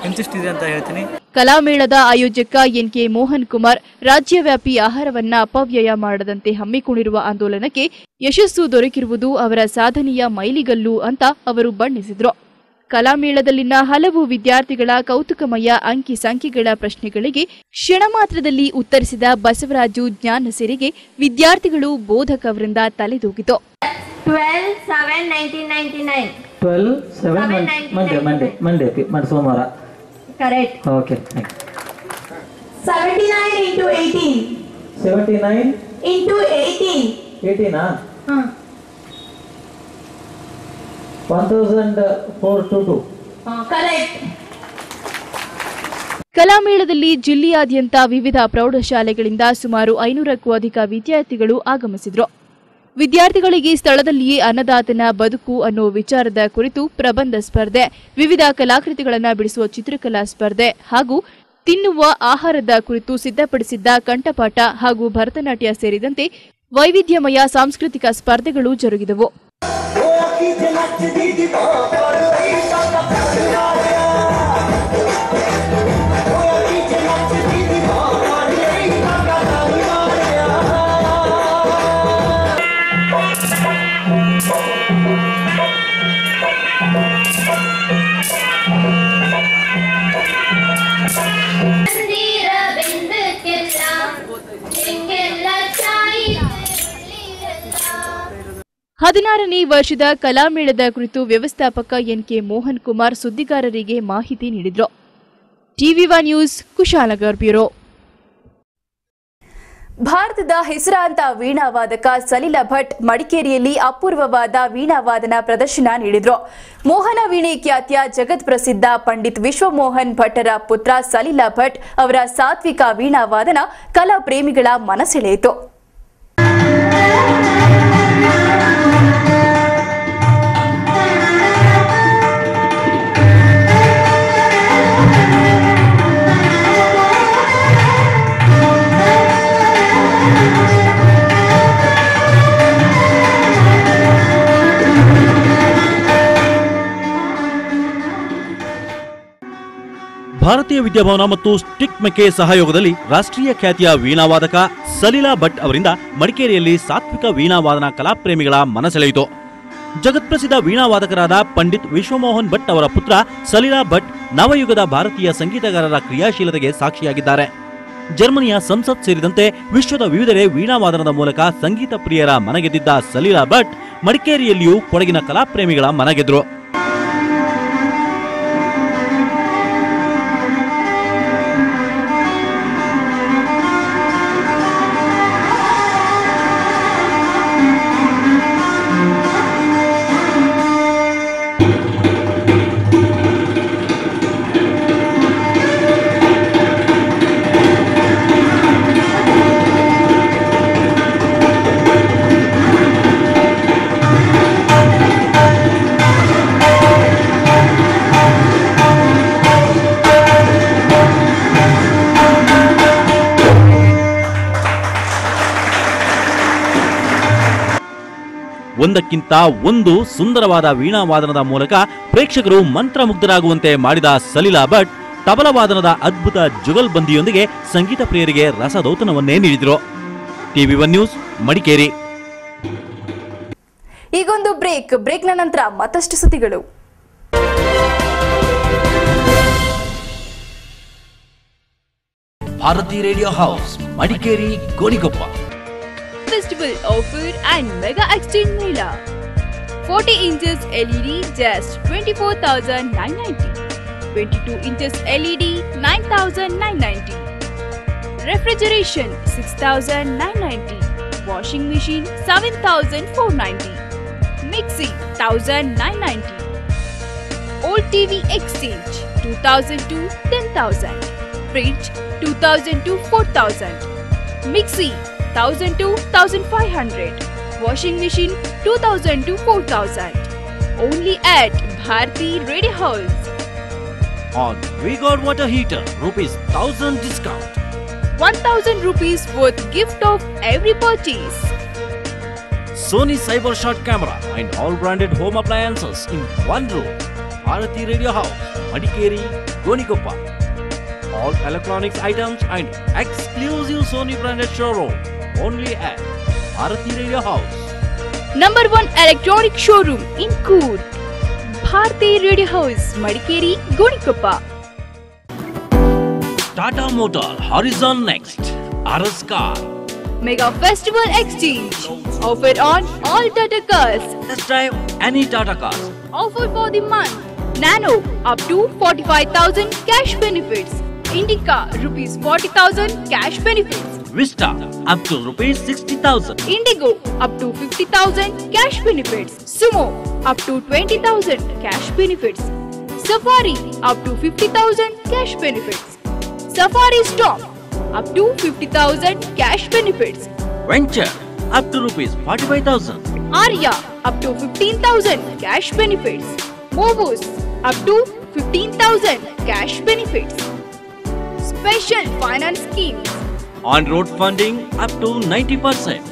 ಇಂತಿಷ್ಟಿದೆ ಅಂತ ಹೇಳ್ತೀನಿ. ಕಲಾಮೇಳದ ಆಯೋಜಕ NK ಮೋಹನ್ ಕುಮಾರ್ ರಾಜ್ಯವ್ಯಾಪಿ ಆಹಾರವನ್ನ ಅಪವ್ಯಯ ಮಾಡದಂತೆ ಹಮ್ಮಿಕೊಂಡಿರುವ ಆಂದೋಲನಕ್ಕೆ ಯಶಸ್ಸು ದೊರಕಿರುವುದು ಅವರ ಸಾಧನೆಯ ಮೈಲಿಗಲ್ಲು ಅಂತ ಅವರು ಬಣ್ಣಿಸಿದರು. ಕಲಾಮೇಳದಲ್ಲಿನ ಹಲವು ವಿದ್ಯಾರ್ಥಿಗಳ ಕೌತುಕಮಯ ಅಂಕಿ ಸಂಖ್ಯೆಗಳ ಪ್ರಶ್ನೆಗಳಿಗೆ ಕ್ಷಣ ಮಾತ್ರದಲ್ಲಿ ಉತ್ತರಿಸಿದ ಬಸವರಾಜು ಜ್ಞಾನ ಸಿರಿಗೆ ವಿದ್ಯಾರ್ಥಿಗಳು ಬೋಧಕ ವೃಂದ ತಲೆದೂಗಿತು. 12/7/1999 12/7 ಮಂಡೇ ಸೋಮವಾರ. Correct. Okay, 79 into 18 79 into 18 18 1422 correct. ಕಲಾಮೇಳದಲ್ಲಿ ಜಿಲ್ಲೆಯಾದ್ಯಂತ ವಿವಿಧ ಪ್ರೌಢಶಾಲೆಗಳಿಂದ ಸುಮಾರು 500ಕ್ಕೂ ಅಧಿಕ ವಿದ್ಯಾರ್ಥಿಗಳು ಆಗಮಿಸಿದರು. ವಿದ್ಯಾರ್ಥಿಗಳಿಗೆ ಸ್ಥಳದಲ್ಲಿಯೇ ಅನ್ನದಾತನ ಬದುಕು ಅನ್ನೋ ವಿಚಾರದ ಕುರಿತು ಪ್ರಬಂಧ ಸ್ಪರ್ಧೆ, ವಿವಿಧ ಕಲಾಕೃತಿಗಳನ್ನು ಬಿಡಿಸುವ ಚಿತ್ರಕಲಾ ಸ್ಪರ್ಧೆ ಹಾಗೂ ತಿನ್ನುವ ಆಹಾರದ ಕುರಿತು ಸಿದ್ಧಪಡಿಸಿದ್ದ ಕಂಠಪಾಠ ಹಾಗೂ ಭರತನಾಟ್ಯ ಸೇರಿದಂತೆ ವೈವಿಧ್ಯಮಯ ಸಾಂಸ್ಕೃತಿಕ ಸ್ಪರ್ಧೆಗಳು ಜರುಗಿದವು. ಹದಿನಾರನೇ ವರ್ಷದ ಕಲಾಮೇಳದ ಕುರಿತು ವ್ಯವಸ್ಥಾಪಕ NK ಮೋಹನ್ ಕುಮಾರ್ ಸುದ್ದಿಗಾರರಿಗೆ ಮಾಹಿತಿ ನೀಡಿದರು. TV1 news Kushalnagar bureau. ಭಾರತದ ಹೆಸರಾಂತ ವೀಣಾವಾದಕ ಸಲಿಲ ಭಟ್ ಮಡಿಕೇರಿಯಲ್ಲಿ ಅಪೂರ್ವವಾದ ವೀಣಾವಾದನ ಪ್ರದರ್ಶನ ನೀಡಿದರು. ಮೋಹನ ವೀಣೆ ಖ್ಯಾತಿಯ ಜಗತ್ ಪ್ರಸಿದ್ಧ ಪಂಡಿತ್ ವಿಶ್ವಮೋಹನ್ ಭಟ್ಟರ ಪುತ್ರ ಸಲಿಲ ಭಟ್ ಅವರ ಸಾತ್ವಿಕ ವೀಣಾವಾದನ ಕಲಾ ಪ್ರೇಮಿಗಳ ಮನಸೆಳೆಯಿತು. ಭಾರತೀಯ ವಿದ್ಯಾಭವನ ಮತ್ತು ಸ್ಟಿಕ್ ಮೆಕೆ ಸಹಯೋಗದಲ್ಲಿ ರಾಷ್ಟ್ರೀಯ ಖ್ಯಾತಿಯ ವೀಣಾವಾದಕ ಸಲಿಲಾ ಭಟ್ ಅವರಿಂದ ಮಡಿಕೇರಿಯಲ್ಲಿ ಸಾತ್ವಿಕ ವೀಣಾವಾದನ ಕಲಾಪ್ರೇಮಿಗಳ ಮನಸೆಳೆಯಿತು. ಜಗತ್ಪ್ರಸಿದ್ಧ ವೀಣಾವಾದಕರಾದ ಪಂಡಿತ್ ವಿಶ್ವಮೋಹನ್ ಭಟ್ ಅವರ ಪುತ್ರ ಸಲಿಲಾ ಭಟ್ ನವಯುಗದ ಭಾರತೀಯ ಸಂಗೀತಗಾರರ ಕ್ರಿಯಾಶೀಲತೆಗೆ ಸಾಕ್ಷಿಯಾಗಿದ್ದಾರೆ. ಜರ್ಮನಿಯ ಸಂಸತ್ ಸೇರಿದಂತೆ ವಿಶ್ವದ ವಿವಿಧೆಡೆ ವೀಣಾವಾದನದ ಮೂಲಕ ಸಂಗೀತ ಪ್ರಿಯರ ಮನಗೆದ್ದಿದ್ದ ಸಲಿಲಾ ಭಟ್ ಮಡಿಕೇರಿಯಲ್ಲಿಯೂ ಕೊಡಗಿನ ಕಲಾಪ್ರೇಮಿಗಳ ಮನಗೆದ್ರು. ಒಂದಕ್ಕಿಂತ ಒಂದು ಸುಂದರವಾದ ವೀಣಾವಾದನದ ಮೂಲಕ ಪ್ರೇಕ್ಷಕರು ಮಂತ್ರಮುಗ್ಧರಾಗುವಂತೆ ಮಾಡಿದ ಸಲೀಲಾ ಭಟ್ ತಬಲವಾದನದ ಅದ್ಭುತ ಜುಗಲ್ಬಂದಿಯೊಂದಿಗೆ ಸಂಗೀತ ಪ್ರಿಯರಿಗೆ ರಸದೌತಣವನ್ನೇ ನೀಡಿದರು. TV1 news Madikeri. ಈಗೊಂದು ಬ್ರೇಕ್ನ ನಂತರ ಮತ್ತಷ್ಟು ಸುದ್ದಿಗಳು. Bharati radio house Madikeri Gonikoppa. Festival offer and mega exchange mela. 40 inches LED just 24,990. 22 inches LED 9,990. Refrigeration 6,990. Washing machine 7,490. Mixie 1,990. Old TV exchange 2,000 to 10,000. Fridge 2,000 to 4,000. Mixie 1,000 to 1,500. Washing machine 2,000 to 4,000. Only at Bharti Radio House. On V-Guard water heater, ₹1,000 discount. 1,000 rupees worth gift of every purchase. Sony Cyber Shot camera and all branded home appliances in one room. Bharati Radio House, Madikeri, Gonikoppa. All electronics items and exclusive Sony branded showroom. Only at Bharati Radio House. Number 1 electronic showroom in Coorg. Bharti Radio House, Madikeri, Gonikoppa. Tata Motor Horizon Next, RS Car. Mega Festival Exchange. Offer on all Tata cars. Test drive any Tata cars. Offer for the month. Nano up to 45,000 cash benefits. Indica ₹40,000 cash benefits. Vista up to ₹60,000. Indigo up to 50,000 cash benefits. Sumo up to 20,000 cash benefits. Safari up to 50,000 cash benefits. Safari Storm up to 50,000 cash benefits. Venture up to ₹45,000. Arya up to 15,000 cash benefits. Movos up to 15,000 cash benefits. Special finance schemes. On-road funding up to 90%.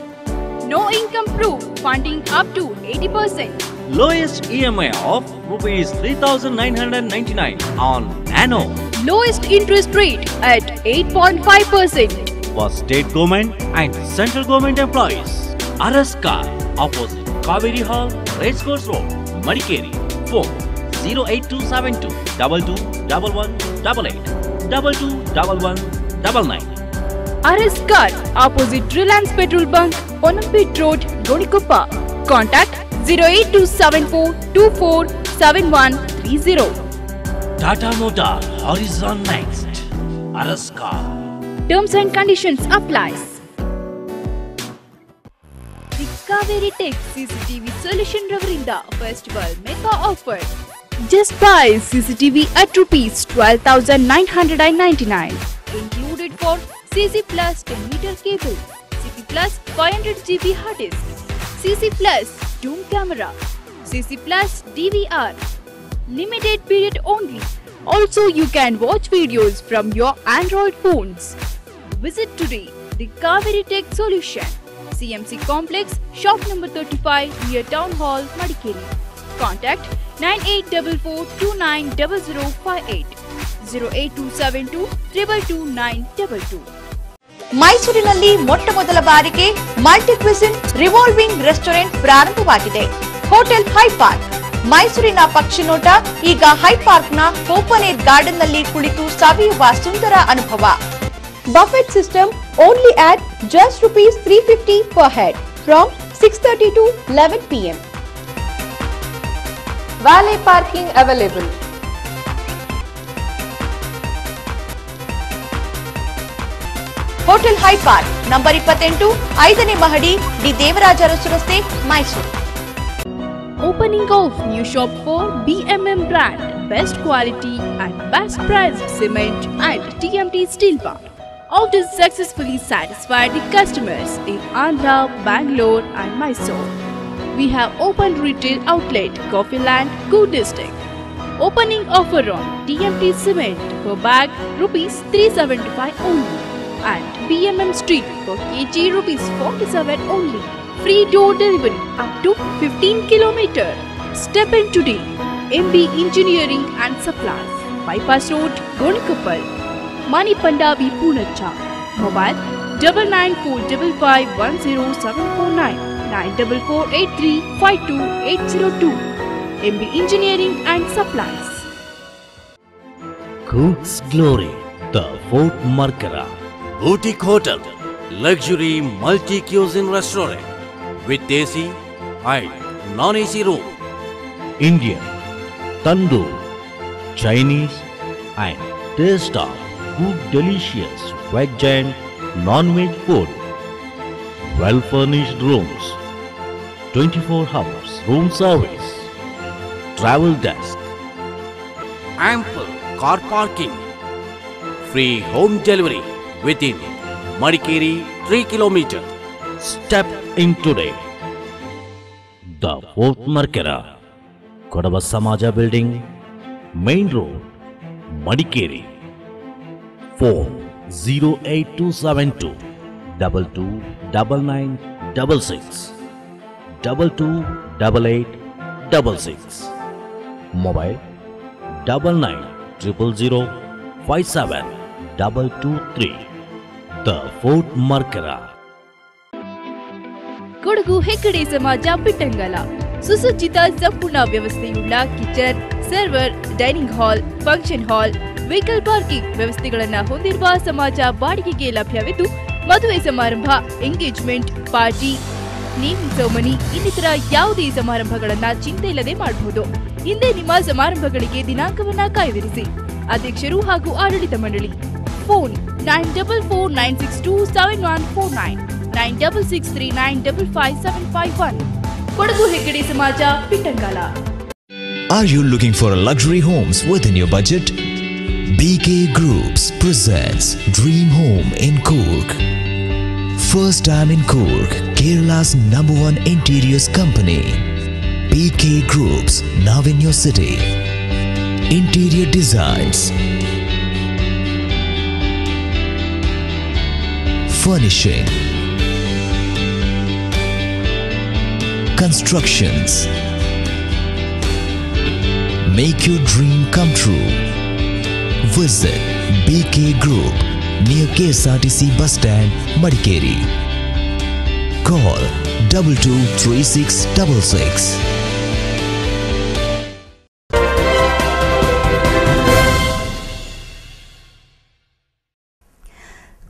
No income proof funding up to 80%. Lowest EMI of ₹3,999 on Nano. Lowest interest rate at 8.5%. For state government and central government employees. RS Car, opposite Kaveri Hall, Racecourse Road, Madikeri. Phone 08272 221188 221199. RS Car, opposite Reliance Petrol Bunk, Onampet Road, Gonikoppa. Contact 08274 247130. Tata Motor Horizon Next, RS Car. Terms and conditions applies. The Kaveri Tech CCTV Solution Ravarinda Festival Mega Offer. Just buy CCTV at ₹12,999. Included for CC Plus 10-meter cable, CC Plus 500 GB hard disk, CC Plus Doom camera, CC Plus DVR. Limited period only. Also, you can watch videos from your Android phones. Visit today the Kaveri Tech Solution, CMC Complex, shop number 35 near Town Hall, Madikeri. Contact 9844290058 08272 222 ಮೈಸೂರಿನಲ್ಲಿ ಮೊಟ್ಟ ಮೊದಲ ಬಾರಿಗೆ ಮಲ್ಟಿ ಕ್ವಿಸಿನ್ ರಿವಾಲ್ವಿಂಗ್ ರೆಸ್ಟೋರೆಂಟ್ ಪ್ರಾರಂಭವಾಗಿದೆ. Hotel high park. ಮೈಸೂರಿನ ಪಕ್ಷಿನೋಟ ಈಗ ಹೈ ಪಾರ್ಕ್ನ ಓಪನ್ ಏರ್ ಗಾರ್ಡನ್ ನಲ್ಲಿ ಕುಳಿತು ಸವಿಯುವ ಸುಂದರ ಅನುಭವ. Buffett system only at just ₹350 per head from 6:30 to 11 p.m. Valet parking available. Hotel high park number 28 5ನೇ ಮಹಡಿ ಡಿ ದೇವರಾಜ ಅರಸು ರಸ್ತೆ Mysuru. Opening of new shop for BMM brand, best quality and best price cement and TMT steel bar. After successfully satisfied the customers in Andhra, Bangalore and Mysore, we have opened retail outlet Coffeeland, Coorg district. Opening offer on TMT cement per bag ₹375 only and BMM steel per kg ₹47 only. Free door delivery up to 15 km. Step in today. MB Engineering and Supplies, Bypass Road, Gonikappal, Manipandavi, Punacha. Mobile 9945510749 9448352 MB Engineering and Supplies. Cook's Glory, the Fort Markara Boutique Hotel, luxury multi-cuisine restaurant with AC and non-AC room. Indian, Tandoor, Chinese and taste of good delicious veg and non-veg food. Well-furnished rooms, 24 hours room service, travel desk, ample car parking, free home delivery within Madikeri 3 km. Step in today. The Fort Markara, Kodava Samaja Building, Main Road, Madikeri. Phone 08272 229966 228866. Mobile 9900057223. The Fort Markara. Kodagu Heggade ಸಮಾಜ ಬಿಟ್ಟಂಗಲ ಸುಸಜ್ಜಿತ ಸಂಪೂರ್ಣ ವ್ಯವಸ್ಥೆಯುಳ್ಳ kitchen, server, dining hall, function hall, vehicle parking ವ್ಯವಸ್ಥೆಗಳನ್ನು ಹೊಂದಿರುವ ಸಮಾಜ ಬಾಡಿಗೆಗೆ ಲಭ್ಯವಿದ್ದು ಮದುವೆ ಸಮಾರಂಭ, ಎಂಗೇಜ್ಮೆಂಟ್, ಪಾರ್ಟಿ, ನೇಮಿಂಗ್ ಸೆರೆಮನಿ ಇನ್ನಿತರ ಯಾವುದೇ ಸಮಾರಂಭಗಳನ್ನ ಚಿಂತೆ ಇಲ್ಲದೆ ಮಾಡಬಹುದು. ಹಿಂದೆ ನಿಮ್ಮ ಸಮಾರಂಭಗಳಿಗೆ ದಿನಾಂಕವನ್ನ ಕಾಯ್ದಿರಿಸಿ. ಅಧ್ಯಕ್ಷರು ಹಾಗೂ ಆಡಳಿತ ಮಂಡಳಿ. ಫೋನ್ 9449627149 9663955751. ಕೊಡಗು ಹೆಗ್ಗಡೆ ಸಮಾಜ ಪಿಟ್ಟಂಗಾಲ. Are you looking for a luxury homes within your budget? BK Groups presents Dream Home in Coorg. First time in Coorg, Kerala's #1 interiors company. BK Groups, now in your city. Interior designs, furnishing, constructions. Make your dream come true. Visit BK Group near KSRTC bus stand, Madikeri. Call 223666.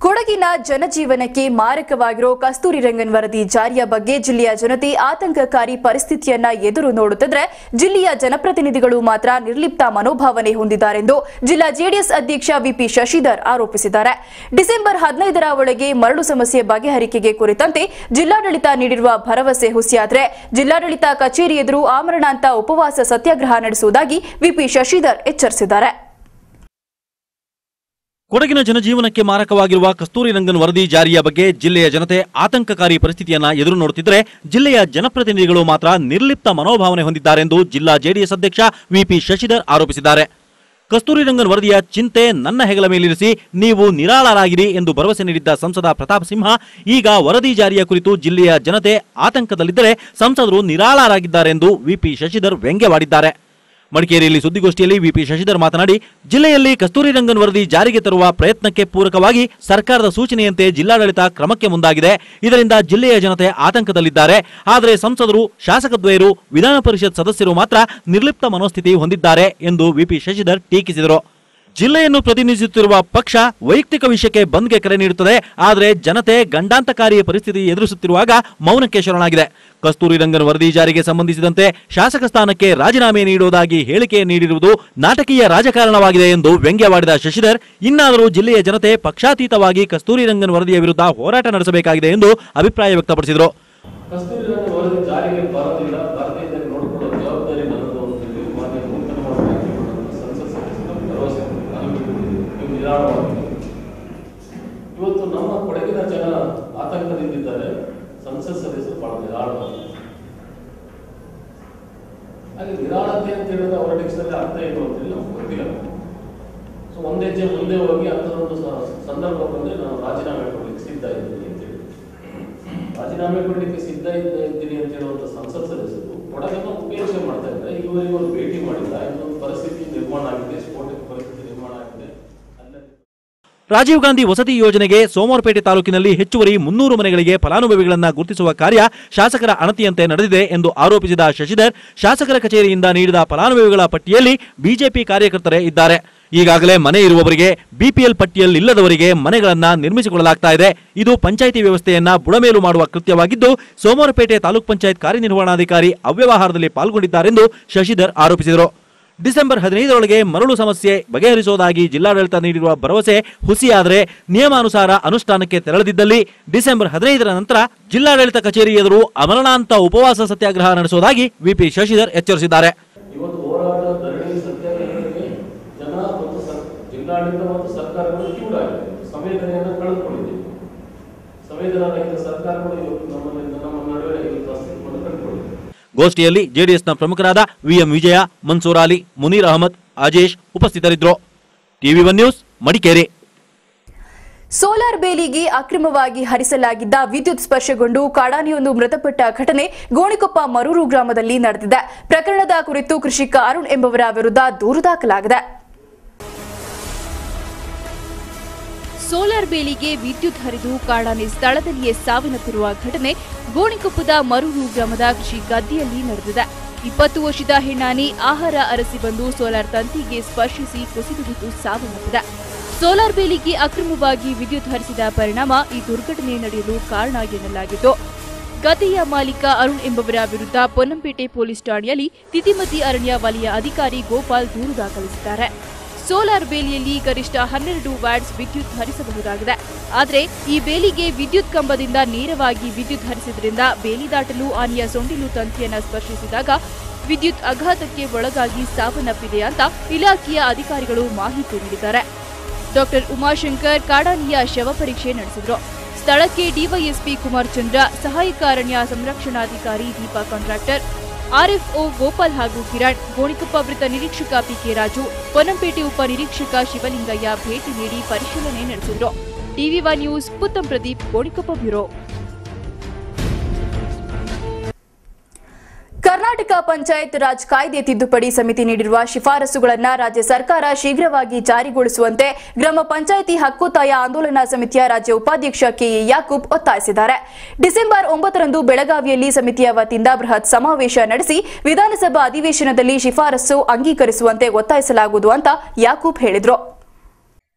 ಕೊಡಗಿನ ಜನಜೀವನಕ್ಕೆ ಮಾರಕವಾಗಿರೋ ಕಸ್ತೂರಿ ರಂಗನ್ ವರದಿ ಜಾರಿಯ ಬಗ್ಗೆ ಜಿಲ್ಲೆಯ ಜನತೆ ಆತಂಕಕಾರಿ ಪರಿಸ್ಥಿತಿಯನ್ನ ಎದುರು ನೋಡುತ್ತಿದ್ರೆ ಜಿಲ್ಲೆಯ ಜನಪ್ರತಿನಿಧಿಗಳು ಮಾತ್ರ ನಿರ್ಲಿಪ್ತ ಮನೋಭಾವನೆ ಹೊಂದಿದ್ದಾರೆಂದು ಜಿಲ್ಲಾ ಜೆಡಿಎಸ್ ಅಧ್ಯಕ್ಷ ವಿಪಿ ಶಶಿಧರ್ ಆರೋಪಿಸಿದ್ದಾರೆ. ಡಿಸೆಂಬರ್ 15ರ ಒಳಗೆ ಮರಳು ಸಮಸ್ಯೆ ಬಗೆಹರಿಕೆಗೆ ಕುರಿತಂತೆ ಜಿಲ್ಲಾಡಳಿತ ನೀಡಿರುವ ಭರವಸೆ ಹುಸಿಯಾದರೆ ಜಿಲ್ಲಾಡಳಿತ ಕಚೇರಿ ಎದುರು ಆಮರಣಾಂತ ಉಪವಾಸ ಸತ್ಯಾಗ್ರಹ ನಡೆಸುವುದಾಗಿ ವಿಪಿ ಶಶಿಧರ್ ಎಚ್ಚರಿಸಿದ್ದಾರೆ. ಕೊಡಗಿನ ಜನಜೀವನಕ್ಕೆ ಮಾರಕವಾಗಿರುವ ಕಸ್ತೂರಿ ರಂಗನ್ ವರದಿ ಜಾರಿಯ ಬಗ್ಗೆ ಜಿಲ್ಲೆಯ ಜನತೆ ಆತಂಕಕಾರಿ ಪರಿಸ್ಥಿತಿಯನ್ನ ಎದುರು ನೋಡುತ್ತಿದ್ದರೆ ಜಿಲ್ಲೆಯ ಜನಪ್ರತಿನಿಧಿಗಳು ಮಾತ್ರ ನಿರ್ಲಿಪ್ತ ಮನೋಭಾವನೆ ಹೊಂದಿದ್ದಾರೆಂದು ಜಿಲ್ಲಾ ಜೆಡಿಎಸ್ ಅಧ್ಯಕ್ಷ ವಿಪಿ ಶಶಿಧರ್ ಆರೋಪಿಸಿದ್ದಾರೆ. ಕಸ್ತೂರಿ ರಂಗನ್ ವರದಿಯ ಚಿಂತೆ ನನ್ನ ಹೆಗಲ ಮೇಲಿರಿಸಿ ನೀವು ನಿರಾಳರಾಗಿರಿ ಎಂದು ಭರವಸೆ ನೀಡಿದ್ದ ಸಂಸದ ಪ್ರತಾಪ್ ಸಿಂಹ ಈಗ ವರದಿ ಜಾರಿಯ ಕುರಿತು ಜಿಲ್ಲೆಯ ಜನತೆ ಆತಂಕದಲ್ಲಿದ್ದರೆ ಸಂಸದರು ನಿರಾಳರಾಗಿದ್ದಾರೆಂದು ವಿಪಿ ಶಶಿಧರ್ ವ್ಯಂಗ್ಯವಾಡಿದ್ದಾರೆ. ಮಡಿಕೇರಿಯಲ್ಲಿ ಸುದ್ದಿಗೋಷ್ಠಿಯಲ್ಲಿ ವಿಪಿ ಶಶಿಧರ್ ಮಾತನಾಡಿ, ಜಿಲ್ಲೆಯಲ್ಲಿ ಕಸ್ತೂರಿ ರಂಗನ್ ವರದಿ ಜಾರಿಗೆ ತರುವ ಪ್ರಯತ್ನಕ್ಕೆ ಪೂರಕವಾಗಿ ಸರ್ಕಾರದ ಸೂಚನೆಯಂತೆ ಜಿಲ್ಲಾಡಳಿತ ಕ್ರಮಕ್ಕೆ ಮುಂದಾಗಿದೆ. ಇದರಿಂದ ಜಿಲ್ಲೆಯ ಜನತೆ ಆತಂಕದಲ್ಲಿದ್ದಾರೆ. ಆದರೆ ಸಂಸದರು, ಶಾಸಕದ್ವಯರು, ವಿಧಾನ ಪರಿಷತ್ ಸದಸ್ಯರು ಮಾತ್ರ ನಿರ್ಲಿಪ್ತ ಮನೋಸ್ಥಿತಿ ಹೊಂದಿದ್ದಾರೆ ಎಂದು ವಿಪಿ ಶಶಿಧರ್ ಟೀಕಿಸಿದರು. ಜಿಲ್ಲೆಯನ್ನು ಪ್ರತಿನಿಧಿಸುತ್ತಿರುವ ಪಕ್ಷ ವೈಯಕ್ತಿಕ ವಿಷಯಕ್ಕೆ ಬಂದ್ಗೆ ಕರೆ ನೀಡುತ್ತದೆ. ಆದರೆ ಜನತೆ ಗಂಡಾಂತಕಾರಿ ಪರಿಸ್ಥಿತಿ ಎದುರಿಸುತ್ತಿರುವಾಗ ಮೌನಕ್ಕೆ ಶರಣಾಗಿದೆ. ಕಸ್ತೂರಿ ರಂಗನ್ ವರದಿ ಜಾರಿಗೆ ಸಂಬಂಧಿಸಿದಂತೆ ಶಾಸಕ ಸ್ಥಾನಕ್ಕೆ ರಾಜೀನಾಮೆ ನೀಡುವುದಾಗಿ ಹೇಳಿಕೆ ನೀಡಿರುವುದು ನಾಟಕೀಯ ರಾಜಕಾರಣವಾಗಿದೆ ಎಂದು ವ್ಯಂಗ್ಯವಾಡಿದ ಶಶಿಧರ್, ಇನ್ನಾದರೂ ಜಿಲ್ಲೆಯ ಜನತೆ ಪಕ್ಷಾತೀತವಾಗಿ ಕಸ್ತೂರಿ ರಂಗನ್ ವರದಿಯ ವಿರುದ್ಧ ಹೋರಾಟ ನಡೆಸಬೇಕಾಗಿದೆ ಎಂದು ಅಭಿಪ್ರಾಯ ವ್ಯಕ್ತಪಡಿಸಿದರು. ಕಸ್ತೂರಿ ರಂಗನ್ ವರದಿ ಜಾರಿಗೆ ಬರೋದಿಲ್ಲ, ಬರದೇ ನೋಡಿಕೊಳ್ಳೋ ಜವಾಬ್ದಾರಿ ನನ್ನದು ಅಂತ ಹೇಳಿ ಮಾನ್ಯ ನೂತನ ಸಂಸತ್ ಸದಸ್ಯರು ಭರವಸೆ ಇವತ್ತು ನಮ್ಮ ಕೊಡಗಿನ ಜನ ಆತಂಕದಿಂದಿದ್ದಾರೆ. ಸಂಸತ್ ಸದಸ್ಯರು ಬಹಳ ನಿರಾಳವಾಗಿ ಹಾಗೆ ನಿರಾಳತೆ ಅಂತ ಹೇಳಿದ್ರೆ ಅವರ ಡಿಕ್ಷನರಿ ಅರ್ಥ ಏನು ಅಂತೇಳಿ ನಮ್ಗೆ ಗೊತ್ತಿಲ್ಲ. ಸೊ ಒಂದ್ ಹೆಜ್ಜೆ ಮುಂದೆ ಹೋಗಿ ಅಂಥದ್ದೊಂದು ಸಂದರ್ಭ ಬಂದ್ರೆ ನಾನು ರಾಜೀನಾಮೆ ಕೊಡ್ಲಿಕ್ಕೆ ಸಿದ್ಧ ಇದ್ದೀನಿ ಅಂತೇಳಿ ರಾಜೀನಾಮೆ ಕೊಡ್ಲಿಕ್ಕೆ ಸಿದ್ಧ ಇದ್ದೀನಿ ಅಂತ ಹೇಳುವಂತ ಸಂಸತ್ ಸದಸ್ಯರು ಕೊಡಗನ್ನು ಉಪಯೋಗ ಮಾಡ್ತಾ ಇದ್ದಾರೆ. ಇವರು ಭೇಟಿ ಮಾಡಿಲ್ಲ, ಇನ್ನೊಂದು ಪರಿಸ್ಥಿತಿ ನಿರ್ಮಾಣ ಆಗಿದೆ, ಸ್ಫೋಟಕ ಪರಿಸ್ಥಿತಿ ನಿರ್ಮಾಣ ಆಗಿದೆ. ರಾಜೀವ್ ಗಾಂಧಿ ವಸತಿ ಯೋಜನೆಗೆ ಸೋಮವಾರಪೇಟೆ ತಾಲೂಕಿನಲ್ಲಿ ಹೆಚ್ಚುವರಿ 300 ಮನೆಗಳಿಗೆ ಫಲಾನುಭವಿಗಳನ್ನು ಗುರುತಿಸುವ ಕಾರ್ಯ ಶಾಸಕರ ಅಣತಿಯಂತೆ ನಡೆದಿದೆ ಎಂದು ಆರೋಪಿಸಿದ ಶಶಿಧರ್, ಶಾಸಕರ ಕಚೇರಿಯಿಂದ ನೀಡಿದ ಫಲಾನುಭವಿಗಳ ಪಟ್ಟಿಯಲ್ಲಿ ಬಿಜೆಪಿ ಕಾರ್ಯಕರ್ತರೇ ಇದ್ದಾರೆ. ಈಗಾಗಲೇ ಮನೆ ಇರುವವರಿಗೆ ಬಿಪಿಎಲ್ ಪಟ್ಟಿಯಲ್ಲಿಲ್ಲದವರಿಗೆ ಮನೆಗಳನ್ನ ನಿರ್ಮಿಸಿಕೊಳ್ಳಲಾಗ್ತಾ ಇದೆ. ಇದು ಪಂಚಾಯಿತಿ ವ್ಯವಸ್ಥೆಯನ್ನ ಬುಡಮೇಲು ಮಾಡುವ ಕೃತ್ಯವಾಗಿದ್ದು, ಸೋಮವಾರಪೇಟೆ ತಾಲೂಕ್ ಪಂಚಾಯತ್ ಕಾರ್ಯನಿರ್ವಹಣಾಧಿಕಾರಿ ಅವ್ಯವಹಾರದಲ್ಲಿ ಪಾಲ್ಗೊಂಡಿದ್ದಾರೆಂದು ಶಶಿಧರ್ ಆರೋಪಿಸಿದರು. ಡಿಸೆಂಬರ್ 15ರೊಳಗೆ ಮರಳು ಸಮಸ್ಯೆ ಬಗೆಹರಿಸುವುದಾಗಿ ಜಿಲ್ಲಾಡಳಿತ ನೀಡಿರುವ ಭರವಸೆ ಹುಸಿಯಾದರೆ ನಿಯಮಾನುಸಾರ ಅನುಷ್ಠಾನಕ್ಕೆ ತೆರಳದಿದ್ದಲ್ಲಿ ಡಿಸೆಂಬರ್ 15ರ ನಂತರ ಜಿಲ್ಲಾಡಳಿತ ಕಚೇರಿ ಎದುರು ಅಮರಣಾಂತ ಉಪವಾಸ ಸತ್ಯಾಗ್ರಹ ನಡೆಸುವುದಾಗಿ ವಿಪಿ ಶಶಿಧರ್ ಎಚ್ಚರಿಸಿದ್ದಾರೆ. ಇವತ್ತು ಹೋರಾಟ ಧರಣಿ ಸತ್ಯಾಗ್ರಹಕ್ಕೆ ಜನ ಮತ್ತು ಜಿಲ್ಲಾಡಳಿತ ಮತ್ತು ಸರ್ಕಾರಗಳು ಕಿವುಡಾಗಿದೆ, ಸಂವೇದನೆಯನ್ನು ಕಳೆದುಕೊಂಡಿದೆ. ಸಂವೇದನಾರಹಿತ ಸರ್ಕಾರಗಳು ಇವತ್ತು ನಮ್ಮ ನಡುವೆ ಇವತ್ತು ಅಸ್ತಿತ್ವವನ್ನು ಕಳೆದುಕೊಂಡಿದೆ. ಗೋಷ್ಠಿಯಲ್ಲಿ ಜೆಡಿಎಸ್ನ ಪ್ರಮುಖರಾದ ವಿಎಂ ವಿಜಯ, ಮನ್ಸೂರ್ ಅಲಿ, ಮುನೀರ್ ಅಹಮದ್, ಅಜೇಶ್ ಉಪಸ್ಥಿತರಿದ್ದರು. ಟಿವಿ1 ನ್ಯೂಸ್, ಮಡಿಕೇರಿ. ಸೋಲಾರ್ ಬೇಲಿಗೆ ಅಕ್ರಮವಾಗಿ ಹರಿಸಲಾಗಿದ್ದ ವಿದ್ಯುತ್ ಸ್ಪರ್ಶಗೊಂಡು ಕಾಡಾನೆಯೊಂದು ಮೃತಪಟ್ಟ ಘಟನೆ ಗೋಣಿಕೊಪ್ಪ ಮರೂರು ಗ್ರಾಮದಲ್ಲಿ ನಡೆದಿದೆ. ಪ್ರಕರಣದ ಕುರಿತು ಕೃಷಿಕ ಅರುಣ್ ಎಂಬುವರ ವಿರುದ್ಧ ದೂರು ದಾಖಲಾಗಿದೆ. ಸೋಲಾರ್ ಬೇಲಿಗೆ ವಿದ್ಯುತ್ ಹರಿದು ಕಾಡಾನೆ ಸ್ಥಳದಲ್ಲಿಯೇ ಸಾವನ್ನಪ್ಪಿರುವ ಘಟನೆ ಗೋಣಿಕೊಪ್ಪದ ಮರೂರು ಗ್ರಾಮದ ಕೃಷಿ ಗದ್ದೆಯಲ್ಲಿ ನಡೆದಿದೆ. 20 ವರ್ಷದ ಹೆಣ್ಣಾನೆ ಆಹಾರ ಅರಸಿ ಬಂದು ಸೋಲಾರ್ ತಂತಿಗೆ ಸ್ಪರ್ಶಿಸಿ ಕುಸಿದು ಬಿದ್ದು ಸಾವನ್ನಪ್ಪಿದೆ. ಸೋಲಾರ್ ಬೇಲಿಗೆ ಅಕ್ರಮವಾಗಿ ವಿದ್ಯುತ್ ಹರಿಸಿದ ಪರಿಣಾಮ ಈ ದುರ್ಘಟನೆ ನಡೆಯಲು ಕಾರಣ ಎನ್ನಲಾಗಿತ್ತು. ಗದ್ದೆಯ ಮಾಲೀಕ ಅರುಣ್ ಎಂಬುವರ ವಿರುದ್ಧ ಪೊನ್ನಂಪೇಟೆ ಪೊಲೀಸ್ ಠಾಣೆಯಲ್ಲಿ ತಿತಿಮತಿ ಅರಣ್ಯ ವಲಯ ಅಧಿಕಾರಿ ಗೋಪಾಲ್ ದೂರು ದಾಖಲಿಸಿದ್ದಾರೆ. ಸೋಲಾರ್ ಬೇಲಿಯಲ್ಲಿ ಗರಿಷ್ಠ 12 ವ್ಯಾಟ್ಸ್ ವಿದ್ಯುತ್ ಹರಿಸಬಹುದಾಗಿದೆ. ಆದರೆ ಈ ಬೇಲಿಗೆ ವಿದ್ಯುತ್ ಕಂಬದಿಂದ ನೇರವಾಗಿ ವಿದ್ಯುತ್ ಹರಿಸಿದ್ರಿಂದ ಬೇಲಿ ದಾಟಲು ಆನೆಯ ಸೊಂಡಿಲು ತಂತಿಯನ್ನು ಸ್ಪರ್ಶಿಸಿದಾಗ ವಿದ್ಯುತ್ ಆಘಾತಕ್ಕೆ ಒಳಗಾಗಿ ಸಾವನ್ನಪ್ಪಿದೆ ಅಂತ ಇಲಾಖೆಯ ಅಧಿಕಾರಿಗಳು ಮಾಹಿತಿ ನೀಡಿದ್ದಾರೆ. ಡಾಕ್ಟರ್ ಉಮಾಶಂಕರ್ ಕಾಡಾನೆಯ ಶವ ಪರೀಕ್ಷೆ ನಡೆಸಿದರು. ಸ್ಥಳಕ್ಕೆ ಡಿವೈಎಸ್ಪಿ ಕುಮಾರ್ ಚಂದ್ರ, ಸಹಾಯಕ ಅರಣ್ಯ ಸಂರಕ್ಷಣಾಧಿಕಾರಿ ದೀಪಾ ಕಾಂಟ್ರಾಕ್ಟರ್, ಆರ್ಎಫ್ಒ ಗೋಪಾಲ್ ಹಾಗೂ ಕಿರಣ್, ಗೋಣಿಕೊಪ್ಪ ವೃತ್ತ ನಿರೀಕ್ಷಕ ಪಿಕೆ ರಾಜು, ಪೊನ್ನಂಪೇಟೆ ಉಪ ನಿರೀಕ್ಷಕ ಶಿವಲಿಂಗಯ್ಯ ಭೇಟಿ ನೀಡಿ ಪರಿಶೀಲನೆ ನಡೆಸಿದರು. ಟಿವಿ1 ನ್ಯೂಸ್, ಪುತ್ತಂ ಪ್ರದೀಪ್, ಗೋಣಿಕೊಪ್ಪ ಬ್ಯೂರೋ. ಕರ್ನಾಟಕ ಪಂಚಾಯತ್ ರಾಜ್ ಕಾಯ್ದೆ ತಿದ್ದುಪಡಿ ಸಮಿತಿ ನೀಡಿರುವ ಶಿಫಾರಸುಗಳನ್ನು ರಾಜ್ಯ ಸರ್ಕಾರ ಶೀಘ್ರವಾಗಿ ಜಾರಿಗೊಳಿಸುವಂತೆ ಗ್ರಾಮ ಪಂಚಾಯಿತಿ ಹಕ್ಕೊತ್ತಾಯ ಆಂದೋಲನ ಸಮಿತಿಯ ರಾಜ್ಯ ಉಪಾಧ್ಯಕ್ಷ ಕೆಎ ಯಾಕೂಬ್ ಒತ್ತಾಯಿಸಿದ್ದಾರೆ. ಡಿಸೆಂಬರ್ 9ರಂದು ಬೆಳಗಾವಿಯಲ್ಲಿ ಸಮಿತಿಯ ವತಿಯಿಂದ ಬೃಹತ್ ಸಮಾವೇಶ ನಡೆಸಿ ವಿಧಾನಸಭಾ ಅಧಿವೇಶನದಲ್ಲಿ ಶಿಫಾರಸು ಅಂಗೀಕರಿಸುವಂತೆ ಒತ್ತಾಯಿಸಲಾಗುವುದು ಅಂತ ಯಾಕೂಬ್ ಹೇಳಿದರು.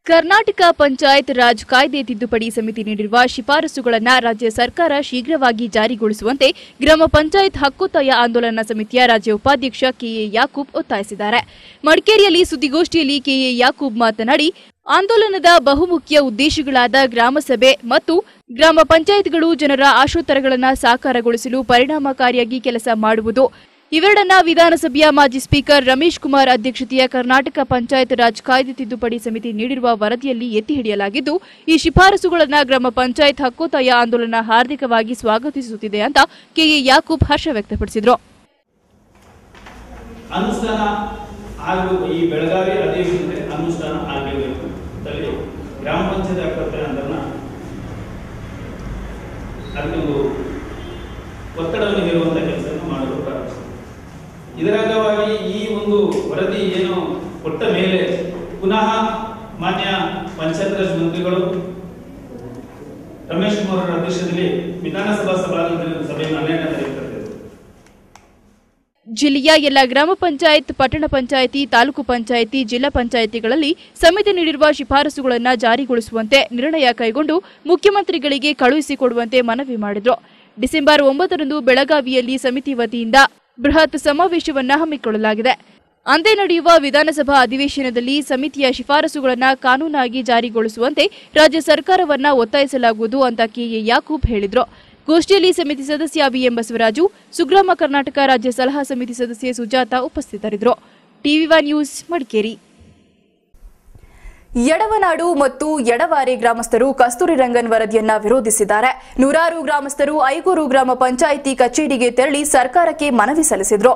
ಕರ್ನಾಟಕ ಪಂಚಾಯತ್ ರಾಜ್ ಕಾಯ್ದೆ ತಿದ್ದುಪಡಿ ಸಮಿತಿ ನೀಡಿರುವ ಶಿಫಾರಸುಗಳನ್ನು ರಾಜ್ಯ ಸರ್ಕಾರ ಶೀಘ್ರವಾಗಿ ಜಾರಿಗೊಳಿಸುವಂತೆ ಗ್ರಾಮ ಪಂಚಾಯತ್ ಹಕ್ಕೊತ್ತಾಯ ಆಂದೋಲನ ಸಮಿತಿಯ ರಾಜ್ಯ ಉಪಾಧ್ಯಕ್ಷ ಕೆಎ ಯಾಕೂಬ್ ಒತ್ತಾಯಿಸಿದ್ದಾರೆ. ಮಡಿಕೇರಿಯಲ್ಲಿ ಸುದ್ದಿಗೋಷ್ಠಿಯಲ್ಲಿ ಕೆಎ ಯಾಕೂಬ್ ಮಾತನಾಡಿ, ಆಂದೋಲನದ ಬಹುಮುಖ್ಯ ಉದ್ದೇಶಗಳಾದ ಗ್ರಾಮಸಭೆ ಮತ್ತು ಗ್ರಾಮ ಪಂಚಾಯತ್ಗಳು ಜನರ ಆಶೋತ್ತರಗಳನ್ನು ಸಾಕಾರಗೊಳಿಸಲು ಪರಿಣಾಮಕಾರಿಯಾಗಿ ಕೆಲಸ ಮಾಡುವುದು, ಇವೆರಡನ್ನ ವಿಧಾನಸಭೆಯ ಮಾಜಿ ಸ್ಪೀಕರ್ ರಮೇಶ್ ಕುಮಾರ್ ಅಧ್ಯಕ್ಷತೆಯ ಕರ್ನಾಟಕ ಪಂಚಾಯತ್ ರಾಜ್ ಕಾಯ್ದೆ ತಿದ್ದುಪಡಿ ಸಮಿತಿ ನೀಡಿರುವ ವರದಿಯಲ್ಲಿ ಎತ್ತಿ ಹಿಡಿಯಲಾಗಿದ್ದು, ಈ ಶಿಫಾರಸುಗಳನ್ನು ಗ್ರಾಮ ಪಂಚಾಯತ್ ಹಕ್ಕೊತ್ತಾಯ ಆಂದೋಲನ ಹಾರ್ದಿಕವಾಗಿ ಸ್ವಾಗತಿಸುತ್ತಿದೆ ಅಂತ ಕೆಎ ಯಾಕೂಬ್ ಹರ್ಷ ವ್ಯಕ್ತಪಡಿಸಿದರು. ಅನುಷ್ಠಾನ ಆಗಬೇಕು, ಈ ಬೆಳಗಾವಿ ಅಧಿವೇಶನದಲ್ಲಿ ಅನುಷ್ಠಾನ ಆಗಬೇಕು. ಗ್ರಾಮ ಪಂಚಾಯತ್ ಹಕ್ಕೊತ್ತಾಯ ಆಂದೋಲನ ಅದಕ್ಕೊಂದು ಒತ್ತಡವನ್ನು ಹೇರುವಂತಹ ಕೆಲಸವನ್ನು ಮಾಡಲು ಪ್ರಾರಂಭಿಸಿದೆ. ಇದರ ಅಂಗವಾಗಿ ಈ ಒಂದು ವರದಿ ಏನು ಕೊಟ್ಟ ಮೇಲೆ ಪುನಃ ಮಾನ್ಯ ಪಂಚಾಯತ್ ರಾಜ್ ಮಂತ್ರಿಗಳು ರಮೇಶ್ ಕುಮಾರ್ ಅವರ ಅಧ್ಯಕ್ಷತೆಯಲ್ಲಿ ವಿಧಾನಸಭಾ ಸಭಾಂಗಣದಲ್ಲಿ ಸಭೆಯನ್ನು 12ನೇ ತಾರೀಕು ಕರೆದಿದ್ದರು. ಜಿಲ್ಲೆಯ ಎಲ್ಲ ಗ್ರಾಮ ಪಂಚಾಯತ್, ಪಟ್ಟಣ ಪಂಚಾಯಿತಿ, ತಾಲೂಕು ಪಂಚಾಯಿತಿ, ಜಿಲ್ಲಾ ಪಂಚಾಯಿತಿಗಳಲ್ಲಿ ಸಮಿತಿ ನೀಡಿರುವ ಶಿಫಾರಸುಗಳನ್ನು ಜಾರಿಗೊಳಿಸುವಂತೆ ನಿರ್ಣಯ ಕೈಗೊಂಡು ಮುಖ್ಯಮಂತ್ರಿಗಳಿಗೆ ಕಳುಹಿಸಿಕೊಡುವಂತೆ ಮನವಿ ಮಾಡಿದರು. ಡಿಸೆಂಬರ್ 9ರಂದು ಬೆಳಗಾವಿಯಲ್ಲಿ ಸಮಿತಿ ವತಿಯಿಂದ ಬೃಹತ್ ಸಮಾವೇಶವನ್ನು ಹಮ್ಮಿಕೊಳ್ಳಲಾಗಿದೆ. ಅಂದೇ ನಡೆಯುವ ವಿಧಾನಸಭಾ ಅಧಿವೇಶನದಲ್ಲಿ ಸಮಿತಿಯ ಶಿಫಾರಸುಗಳನ್ನು ಕಾನೂನಾಗಿ ಜಾರಿಗೊಳಿಸುವಂತೆ ರಾಜ್ಯ ಸರ್ಕಾರವನ್ನ ಒತ್ತಾಯಿಸಲಾಗುವುದು ಅಂತ ಕೆಎ ಯಾಕೂಬ್ ಹೇಳಿದರು. ಗೋಷ್ಠಿಯಲ್ಲಿ ಸಮಿತಿ ಸದಸ್ಯ ಬಿಎಂ ಬಸವರಾಜು, ಸುಗ್ರಾಮ ಕರ್ನಾಟಕ ರಾಜ್ಯ ಸಲಹಾ ಸಮಿತಿ ಸದಸ್ಯೆ ಸುಜಾತ ಉಪಸ್ಥಿತರಿದ್ದರು. ಟಿವಿ1 ನ್ಯೂಸ್ ಮಡಿಕೇರಿ. ಯಡವನಾಡು ಮತ್ತು ಯಡವಾರೆ ಗ್ರಾಮಸ್ಥರು ಕಸ್ತೂರಿ ರಂಗನ್ ವರದಿಯನ್ನ ವಿರೋಧಿಸಿದ್ದಾರೆ. ನೂರಾರು ಗ್ರಾಮಸ್ಥರು ಐಗೂರು ಗ್ರಾಮ ಪಂಚಾಯಿತಿ ಕಚೇರಿಗೆ ತೆರಳಿ ಸರ್ಕಾರಕ್ಕೆ ಮನವಿ ಸಲ್ಲಿಸಿದರು.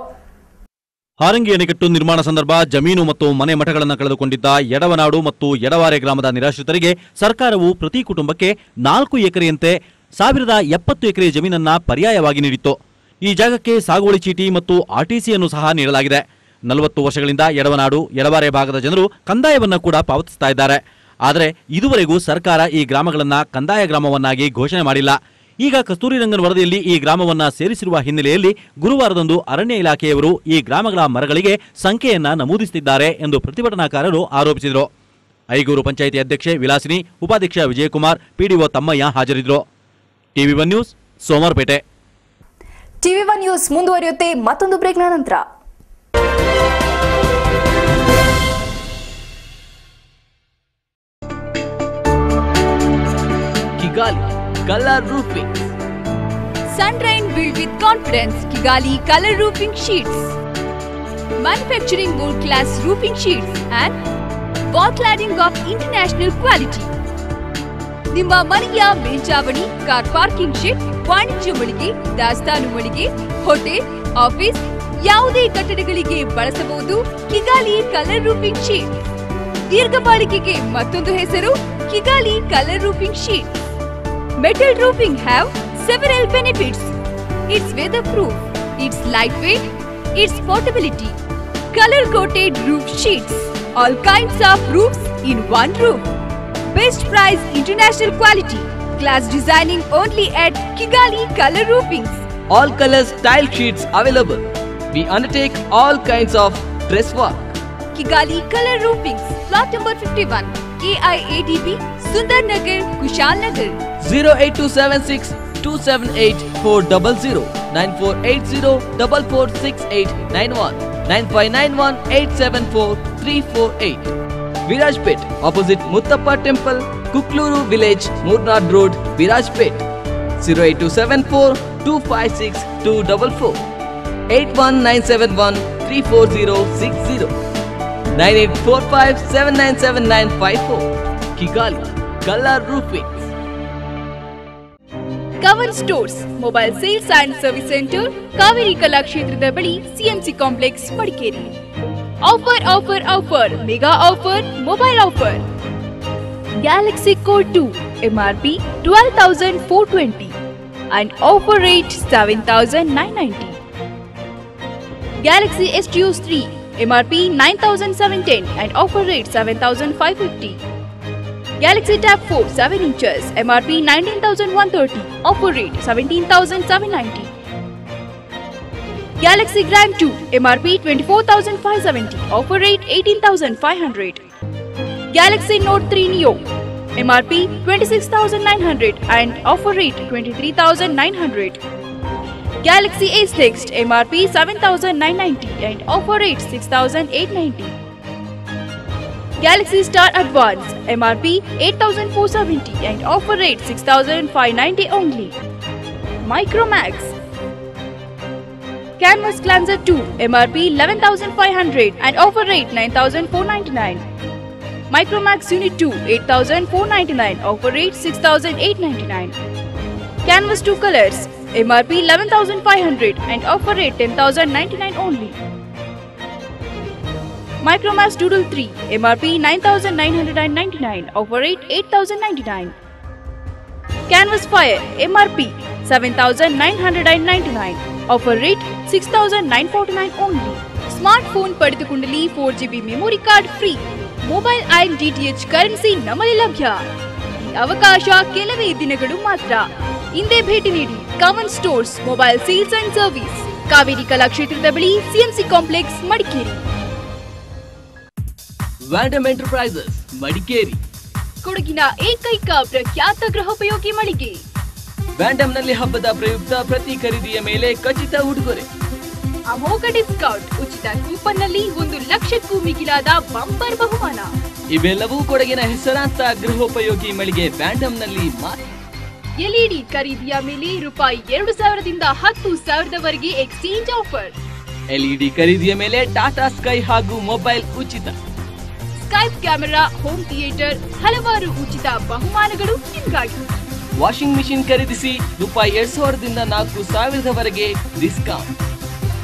ಹಾರಂಗಿ ಅಣೆಕಟ್ಟು ನಿರ್ಮಾಣ ಸಂದರ್ಭ ಜಮೀನು ಮತ್ತು ಮನೆ ಮಠಗಳನ್ನು ಕಳೆದುಕೊಂಡಿದ್ದ ಯಡವನಾಡು ಮತ್ತು ಯಡವಾರೆ ಗ್ರಾಮದ ನಿರಾಶ್ರಿತರಿಗೆ ಸರ್ಕಾರವು ಪ್ರತಿ ಕುಟುಂಬಕ್ಕೆ 4 ಎಕರೆಯಂತೆ 1070 ಎಕರೆ ಜಮೀನನ್ನ ಪರ್ಯಾಯವಾಗಿ ನೀಡಿತ್ತು. ಈ ಜಾಗಕ್ಕೆ ಸಾಗುವಳಿ ಚೀಟಿ ಮತ್ತು ಆರ್ಟಿಸಿಯನ್ನು ಸಹ ನೀಡಲಾಗಿದೆ. 40 ವರ್ಷಗಳಿಂದ ಯಡವನಾಡು, ಯಡವಾರೆ ಭಾಗದ ಜನರು ಕಂದಾಯವನ್ನು ಕೂಡ ಪಾವತಿಸ್ತಾ ಇದ್ದಾರೆ. ಆದರೆ ಇದುವರೆಗೂ ಸರ್ಕಾರ ಈ ಗ್ರಾಮಗಳನ್ನು ಕಂದಾಯ ಗ್ರಾಮವನ್ನಾಗಿ ಘೋಷಣೆ ಮಾಡಿಲ್ಲ. ಈಗ ಕಸ್ತೂರಿ ರಂಗನ್ ವರದಿಯಲ್ಲಿ ಈ ಗ್ರಾಮವನ್ನ ಸೇರಿಸಿರುವ ಹಿನ್ನೆಲೆಯಲ್ಲಿ ಗುರುವಾರದಂದು ಅರಣ್ಯ ಇಲಾಖೆಯವರು ಈ ಗ್ರಾಮಗಳ ಮರಗಳಿಗೆ ಸಂಖ್ಯೆಯನ್ನ ನಮೂದಿಸುತ್ತಿದ್ದಾರೆ ಎಂದು ಪ್ರತಿಭಟನಾಕಾರರು ಆರೋಪಿಸಿದರು. ಐಗೂರು ಪಂಚಾಯಿತಿ ಅಧ್ಯಕ್ಷೆ ವಿಲಾಸಿನಿ, ಉಪಾಧ್ಯಕ್ಷ ವಿಜಯಕುಮಾರ್, ಪಿಡಿಒ ತಮ್ಮಯ್ಯ ಹಾಜರಿದ್ದರು. ಟಿವಿ1 ನ್ಯೂಸ್, ಸೋಮವಾರಪೇಟೆ. ಟಿವಿ1 ನ್ಯೂಸ್ ಮುಂದುವರಿಯುತ್ತೆ ಮತ್ತೊಂದು ಬ್ರೇಕ್ನ ನಂತರ. Kigali Color Roofing. Sunrain built with confidence. Kigali Color Roofing Sheets. Manufacturing world-class roofing sheets and wall cladding of international quality. ನಿಮ್ಮ ಮನೆಯ ಮೇಲ್ಚಾವಣಿ, ಕಾರ್ ಪಾರ್ಕಿಂಗ್ ಶೆಡ್, ವಾಣಿಜ್ಯ ಮಳಿಗೆ, ದಾಸ್ತಾನು ಮಳಿಗೆ, ಹೋಟೆಲ್, ಆಫೀಸ್ ಯಾವುದೇ ಕಟ್ಟಡಗಳಿಗೆ ಬಳಸಬಹುದು ಕಿಗಾಲಿ ಕಲರ್ ರೂಫಿಂಗ್ ಶೀಟ್. ದೀರ್ಘ ಬಾಳಿಕೆಗೆ ಮತ್ತೊಂದು ಹೆಸರು Kigali colour roofing sheet. Metal roofing have several benefits. It's weatherproof, it's lightweight, it's portability. Color-coated roof sheets. All kinds of roofs in one roof. Best price, international quality. Glass designing only at Kigali Color Roofings. All colors tile sheets available. We undertake all kinds of dress work. Kigali Color Roofings. Plot number 51. KIADB, Sundar Nagar, Kushal Nagar. 08276 278 400 9480 446891 9591 874 348. Virajpet, opposite Muttappa Temple, Kukluru Village, Murnad Road, Virajpet. 08274 256 244 81971 34060 9845 797954. Kigali Color Roofing. Cover Stores, Mobile Sales and Service Center, Kaveri Kala ಕ್ಷೇತ್ರದ ಬಳಿ CMC Complex, Madikeri. Offer, mega offer, mobile offer. Galaxy Core 2, MRP 12,420 and offer rate 7,990. Galaxy S2 3, MRP 9,710 and offer rate 7,550. Galaxy Tab 4 7 inches, MRP 19,130, offer rate 17,790. Galaxy Grand 2, MRP 24,570, offer rate 18,500. Galaxy Note 3 Neo, MRP 26,900 and offer rate 23,900. Galaxy Ace Next, MRP 7,990 and offer rate 6,890. Galaxy Star Advance, MRP 8,470 and offer rate 6,590 only. Micromax Canvas Cleanser 2, MRP 11,500 and offer rate 9,499. Micromax Unit 2, 8,499, offer rate 6,899. Canvas 2 Colors, MRP 11,500 and offer rate 10,099 only. Micromax Doodle 3, MRP 9,999, offer rate 8,099. Canvas Fire, MRP 7,999, offer rate 6,949 only. Smartphone ಪಡೆದುಕೊಂಡಲ್ಲಿ 4GB memory card free. Mobile and DTH currency ನಮ್ಮಲ್ಲಿ ಲಭ್ಯ. ಈ ಅವಕಾಶ ಕೆಲವೇ ದಿನಗಳು ಮಾತ್ರ. ಇಂದೇ ಭೇಟಿ ನೀಡಿ Kavan stores mobile sales and service, Kaveri ಕಲಾಕ್ಷೇತ್ರದ ಬಳಿ CMC complex Madikeri. Vandam enterprises Madikeri. ಕೊಡಗಿನ ಏಕೈಕ ಪ್ರಖ್ಯಾತ ಗೃಹೋಪಯೋಗಿ ಮಳಿಗೆ. ವ್ಯಾಂಡಮ್ನಲ್ಲಿ ಹಬ್ಬದ ಪ್ರಯುಕ್ತ ಪ್ರತಿ ಖರೀದಿಯ ಮೇಲೆ ಖಚಿತ ಉಡುಗೊರೆ, ಅಮೋಘ ಡಿಸ್ಕೌಂಟ್, ಉಚಿತ ಕೂಪನ್ನಲ್ಲಿ 1 ಲಕ್ಷಕ್ಕೂ ಮಿಗಿಲಾದ ಬಂಪರ್ ಬಹುಮಾನ. ಇವೆಲ್ಲವೂ ಕೊಡಗಿನ ಹೆಸರಾಂತ ಗೃಹೋಪಯೋಗಿ ಮಳಿಗೆ ವ್ಯಾಂಡಮ್ನಲ್ಲಿ ಮಾತ್ರ. ಎಲ್ಇಡಿ ಖರೀದಿಯ ಮೇಲೆ ರೂಪಾಯಿ 2,000ದಿಂದ 10,000ದವರೆಗೆ ಎಕ್ಸ್ಚೇಂಜ್ ಆಫರ್. ಎಲ್ಇಡಿ ಖರೀದಿಯ ಮೇಲೆ ಟಾಟಾ ಸ್ಕೈ ಹಾಗೂ ಮೊಬೈಲ್ ಉಚಿತ. ಸ್ಕೈಪ್ ಕ್ಯಾಮೆರಾ, ಹೋಮ್ ಥಿಯೇಟರ್, ಹಲವಾರು ಉಚಿತ ಬಹುಮಾನಗಳು ನಿಮಗಾಗಿ. ವಾಷಿಂಗ್ ಮಿಷಿನ್ ಖರೀದಿಸಿ ರೂಪಾಯಿ 2,000ದಿಂದ 4,000ದವರೆಗೆ ಡಿಸ್ಕೌಂಟ್.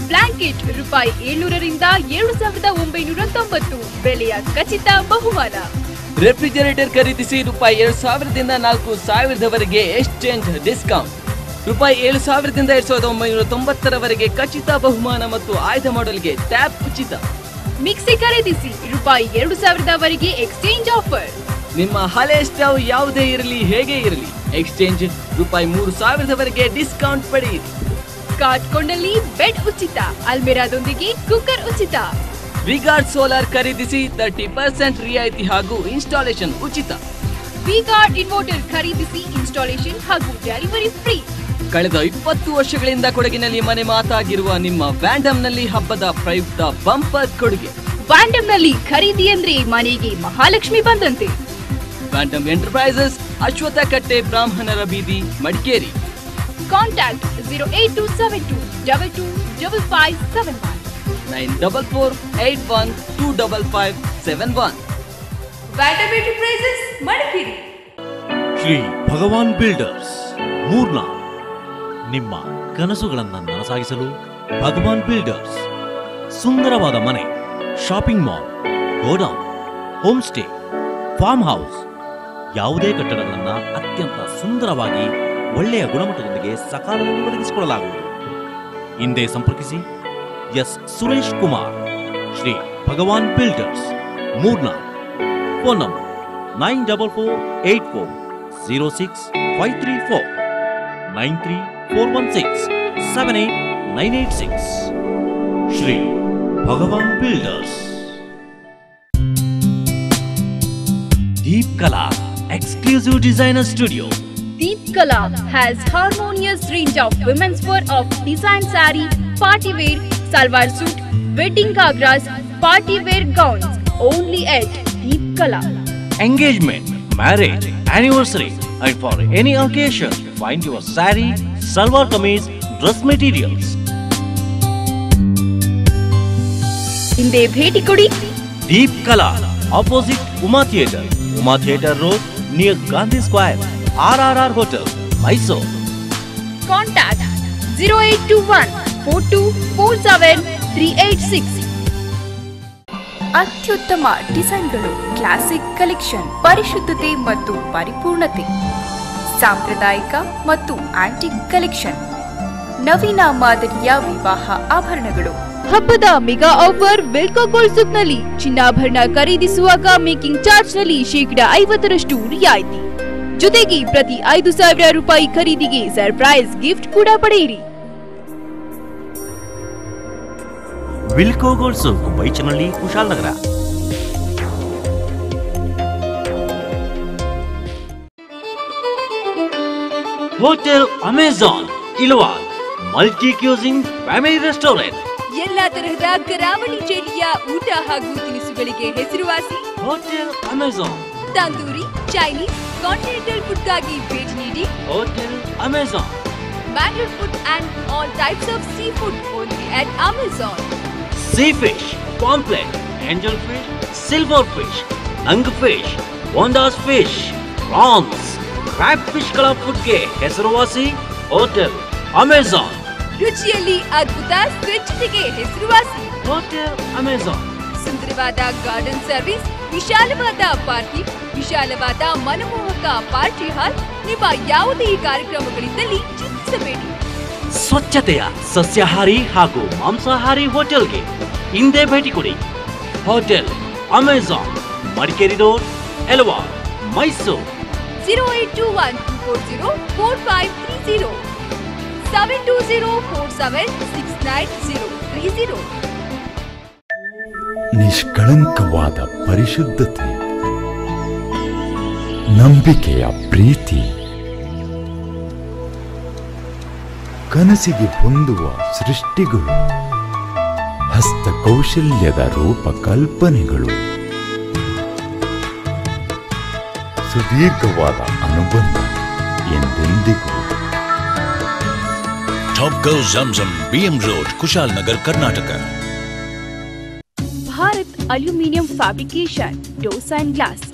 ಬ್ಲಾಂಕೆಟ್ ರೂಪಾಯಿ 700ರಿಂದ 7,990 ಬೆಲೆಯ ಖಚಿತ ಬಹುಮಾನ. ರೆಫ್ರಿಜರೇಟರ್ ಖರೀದಿಸಿ ರೂಪಾಯಿ 2,000ದಿಂದ 4,000ದವರೆಗೆ ಎಕ್ಸ್ಚೇಂಜ್ ಡಿಸ್ಕೌಂಟ್. ರೂಪಾಯಿ 7,000ದಿಂದ 2,990ರವರೆಗೆ ಖಚಿತ ಬಹುಮಾನ ಮತ್ತು ಆಯ್ದ ಮಾಡೆಲ್ಗೆ ಟ್ಯಾಬ್ ಉಚಿತ. ಮಿಕ್ಸಿ ಖರೀದಿಸಿ ರೂಪಾಯಿ 2,000ದವರೆಗೆ ಎಕ್ಸ್ಚೇಂಜ್ ಆಫರ್. ನಿಮ್ಮ ಹಳೆ ಸ್ಟವ್ ಯಾವುದೇ ಇರಲಿ ಹೇಗೆ ಇರಲಿ ಎಕ್ಸ್ಚೇಂಜ್ ರೂಪಾಯಿ 3,000ದವರೆಗೆ ಡಿಸ್ಕೌಂಟ್ ಪಡೆಯಿರಿ. ಕಾಟ್ ಕೊಂಡಲ್ಲಿ ಬೆಡ್ ಉಚಿತ, ಅಲ್ಮೆರಾದೊಂದಿಗೆ ಕುಕ್ಕರ್ ಉಚಿತ. ವಿಗಾರ್ಡ್ ಸೋಲಾರ್ ಖರೀದಿಸಿ 30% ರಿಯಾಯಿತಿ ಹಾಗೂ ಇನ್ಸ್ಟಾಲೇಷನ್ ಉಚಿತ. ವಿಗಾರ್ಡ್ ಇನ್ವರ್ಟರ್ ಖರೀದಿಸಿ ಇನ್ಸ್ಟಾಲೇಷನ್ ಹಾಗೂ ಡೆಲಿವರಿ ಫ್ರೀ. ಕಳೆದ 20 ವರ್ಷಗಳಿಂದ ಕೊಡಗಿನಲ್ಲಿ ಮನೆ ಮಾತಾಗಿರುವ ನಿಮ್ಮ ವ್ಯಾಂಡಮ್ನಲ್ಲಿ ಹಬ್ಬದ ಪ್ರಯುಕ್ತ ಬಂಪರ್ ಕೊಡುಗೆ. ವ್ಯಾಂಡಮ್ನಲ್ಲಿ ಖರೀದಿ ಅಂದ್ರೆ ಮನೆಗೆ ಮಹಾಲಕ್ಷ್ಮಿ ಬಂದಂತೆ. ವ್ಯಾಂಡಮ್ ಎಂಟರ್ಪ್ರೈಸಸ್, ಅಶ್ವಥ ಕಟ್ಟೆ, ಬ್ರಾಹ್ಮಣರ ಬೀದಿ, Madikeri. Contact 08272225571 94481255571. ವ್ಯಾಂಡಮ್ enterprises Madikeri. Shri Bhagwan builders ಮೂರ್ನಾ. ನಿಮ್ಮ ಕನಸುಗಳನ್ನ ನನಸಾಗಿಸಲು ಭಗವಾನ್ ಬಿಲ್ಡರ್ಸ್ ಸುಂದರವಾದ ಮನೆ, shopping mall, godown, home stay, farm house, ಯಾವುದೇ ಕಟ್ಟಡಗಳನ್ನ ಅತ್ಯಂತ ಸುಂದರವಾಗಿ ಒಳ್ಳೆಯ ಗುಣಮಟ್ಟದೊಂದಿಗೆ ಸಕಾಲದಲ್ಲಿ ಒದಗಿಸಿಕೊಡಲಾಗುವುದು. ಹಿಂದೆ ಸಂಪರ್ಕಿಸಿ S Suresh Kumar, Shri Bhagwan builders Moorna. Phone number 9484065534 9341678986. Shri Bhagwan builders. Deep Kala exclusive designer studio. Deep Kala has harmonious range of women's wear of design saree, party wear, salwar suit, wedding gagras, party wear gowns. Only at Deep Kala. Engagement, marriage, anniversary, and for any occasion, find your saree, salwar kameez, dress materials. ಹಿಂದೆ ಭೇಟಿ ಕೊಡಿ. Deep Kala, opposite Uma Theatre Road, near Gandhi Square, RRR Hotel, Mysore. Contact 08214247 ಅತ್ಯುತ್ತಮ ಡಿಸೈನ್ಗಳು, ಕ್ಲಾಸಿಕ್ ಕಲೆಕ್ಷನ್, ಪರಿಶುದ್ಧತೆ ಮತ್ತು ಪರಿಪೂರ್ಣತೆ, ಸಾಂಪ್ರದಾಯಿಕ ಮತ್ತು ಆಂಟಿಕ್ ಕಲೆಕ್ಷನ್, ನವೀನ ಮಾದರಿಯ ವಿವಾಹ ಆಭರಣಗಳು. ಹಬ್ಬದ ಮೆಗಾ ಆಫರ್ ವೆಲ್ಕೋ ಗೋಲ್ಡ್ ಸೂಕ್ನಲ್ಲಿ ಚಿನ್ನಾಭರಣ ಖರೀದಿಸುವಾಗ ಮೇಕಿಂಗ್ ಚಾರ್ಜ್ ನಲ್ಲಿ 50% ರಿಯಾಯಿತಿ. ಜೊತೆಗೆ ಪ್ರತಿ 5,000 ರೂಪಾಯಿ ಖರೀದಿಗೆ ಸರ್ಪ್ರೈಸ್ ಗಿಫ್ಟ್ ಕೂಡ ಪಡೆಯಿರಿ. Wilco gold souk, Baichanahalli, Kushalnagar. Hotel Amazon Ilwal, multi cuisine family restaurant. ಎಲ್ಲಾ ತರಹದ ಕರಾವಳಿ ಶೈಲಿಯ ಊಟ ಹಾಗೂ ತಿನಿಸುಗಳಿಗೆ ಹೆಸರುವಾಸಿ hotel Amazon. Tandoori, Chinese, continental ಫುಡ್ಗಾಗಿ ಭೇಟಿ ನೀಡಿ. Hotel Amazon. Bangalore food and all types of seafood only at Amazon. Sea fish, pomfret, angel fish, silver fish, nang fish, bondas fish, prawns, crab fish ಗಳ ಫುಡ್ಗೆ ಹೆಸರುವಾಸಿ ಹೋಟೆಲ್ ಅಮೆಜಾನ್. ರುಚಿಯಲ್ಲಿ ಅದ್ಭುತ, ಸ್ವಚ್ಛತೆಗೆ ಹೆಸರುವಾಸಿ ಹೋಟೆಲ್ ಅಮೆಜಾನ್. ಸುಂದರವಾದ ಗಾರ್ಡನ್ ಸರ್ವಿಸ್, ವಿಶಾಲವಾದ ಪಾರ್ಕಿಂಗ್, ವಿಶಾಲವಾದ ಮನಮೋಹಕ ಪಾರ್ಟಿ ಹಾಲ್. ನಿಮ್ಮ ಯಾವುದೇ ಕಾರ್ಯಕ್ರಮಗಳಿದ್ದಲ್ಲಿ ಚಿಂತಿಸಬೇಡಿ. ಸ್ವಚ್ಛತೆಯ ಸಸ್ಯಾಹಾರಿ ಹಾಗೂ ಮಾಂಸಾಹಾರಿ ಹೋಟೆಲ್ಗೆ ಹಿಂದೆ ಭೇಟಿ ಕೊಡಿ. Hotel Amazon, Madikeri road, Ilwal, Mysuru. 082124045330 72047693030. ನಿಷ್ಕಳಂಕವಾದ ಪರಿಶುದ್ಧತೆ, ನಂಬಿಕೆಯ ಪ್ರೀತಿ, ಕನಸಿಗೆ ಹೊಂದುವ ಸೃಷ್ಟಿಗಳು, ಹಸ್ತಕೌಶಲ್ಯದ ರೂಪಕಲ್ಪನೆಗಳು, ಸುದೀರ್ಘವಾದ ಅನುಬಂಧ ಎಂದೆಂದಿಗೂ. Topco Zamzam BM Road, Kushalnagar, Karnataka. Bharat aluminium fabrication doors and glass.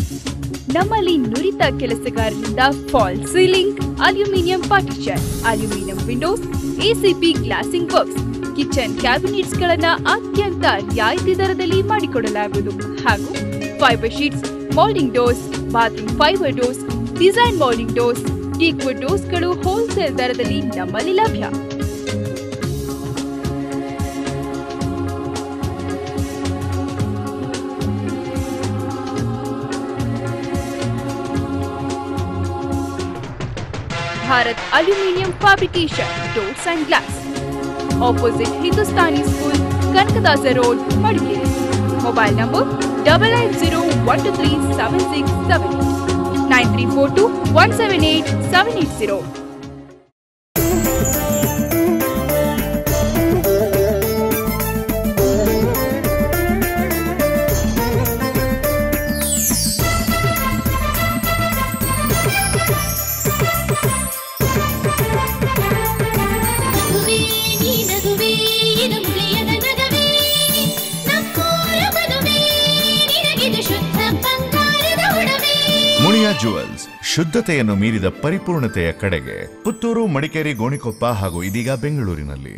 ನಮ್ಮಲ್ಲಿ ನುರಿತ ಕೆಲಸಗಾರರಿಂದ fall ceiling, aluminium partition, aluminium windows, ACP glazing works, kitchen cabinets ಗಳನ್ನ ಅತ್ಯಂತ ರಿಯಾಯಿತಿ ದರದಲ್ಲಿ ಮಾಡಿಕೊಡಲಾಗುವುದು. ಹಾಗೂ fibre sheets, moulding doors, bathroom fibre doors, design moulding doors, teakwood ಡೋರ್ಸ್ಗಳು ಹೋಲ್ಸೇಲ್ ದರದಲ್ಲಿ ನಮ್ಮಲ್ಲಿ ಲಭ್ಯ. Bharat aluminium fabrication doors and glass, opposite Hindustani school, Kanakadasa road, Madikeri. Mobile number 9901237678 9342178780. Muliya jewels, ಶುದ್ಧತೆಯನ್ನು ಮೀರಿದ ಪರಿಪೂರ್ಣತೆಯ ಕಡೆಗೆ. ಪುತ್ತೂರು, ಮಡಿಕೇರಿ, ಗೋಣಿಕೊಪ್ಪ ಹಾಗೂ ಇದೀಗ ಬೆಂಗಳೂರಿನಲ್ಲಿ.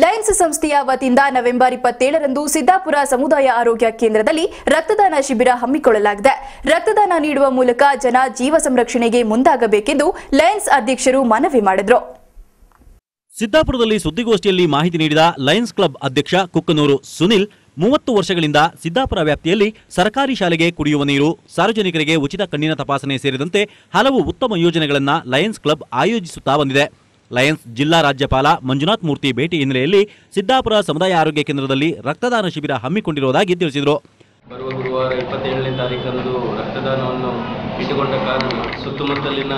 ಲಯನ್ಸ್ ಸಂಸ್ಥೆಯ ವತಿಯಿಂದ ನವೆಂಬರ್ 27ರಂದು ಸಿದ್ದಾಪುರ ಸಮುದಾಯ ಆರೋಗ್ಯ ಕೇಂದ್ರದಲ್ಲಿ ರಕ್ತದಾನ ಶಿಬಿರ ಹಮ್ಮಿಕೊಳ್ಳಲಾಗಿದೆ. ರಕ್ತದಾನ ನೀಡುವ ಮೂಲಕ ಜನ ಜೀವ ಸಂರಕ್ಷಣೆಗೆ ಮುಂದಾಗಬೇಕೆಂದು ಲಯನ್ಸ್ ಅಧ್ಯಕ್ಷರು ಮನವಿ ಮಾಡಿದರು. ಸಿದ್ದಾಪುರದಲ್ಲಿ ಸುದ್ದಿಗೋಷ್ಠಿಯಲ್ಲಿ ಮಾಹಿತಿ ನೀಡಿದ ಲಯನ್ಸ್ ಕ್ಲಬ್ ಅಧ್ಯಕ್ಷ ಕುಕ್ಕನೂರು ಸುನಿಲ್, 30 ವರ್ಷಗಳಿಂದ ಸಿದ್ದಾಪುರ ವ್ಯಾಪ್ತಿಯಲ್ಲಿ ಸರ್ಕಾರಿ ಶಾಲೆಗೆ ಕುಡಿಯುವ ನೀರು, ಸಾರ್ವಜನಿಕರಿಗೆ ಉಚಿತ ಕಣ್ಣಿನ ತಪಾಸಣೆ ಸೇರಿದಂತೆ ಹಲವು ಉತ್ತಮ ಯೋಜನೆಗಳನ್ನು ಲಯನ್ಸ್ ಕ್ಲಬ್ ಆಯೋಜಿಸುತ್ತಾ ಬಂದಿದೆ. ಲಯನ್ಸ್ ಜಿಲ್ಲಾ ರಾಜ್ಯಪಾಲ ಮಂಜುನಾಥ್ ಮೂರ್ತಿ ಭೇಟಿ ಹಿನ್ನೆಲೆಯಲ್ಲಿ ಸಿದ್ದಾಪುರ ಸಮುದಾಯ ಆರೋಗ್ಯ ಕೇಂದ್ರದಲ್ಲಿ ರಕ್ತದಾನ ಶಿಬಿರ ಹಮ್ಮಿಕೊಂಡಿರುವುದಾಗಿ ತಿಳಿಸಿದರು. ಬರುವ ಗುರುವಾರ 27ನೇ ತಾರೀಕಂದು ರಕ್ತದಾನವನ್ನು ಇಟ್ಟುಕೊಂಡ ಕಾರಣ ಸುತ್ತಮುತ್ತಲಿನ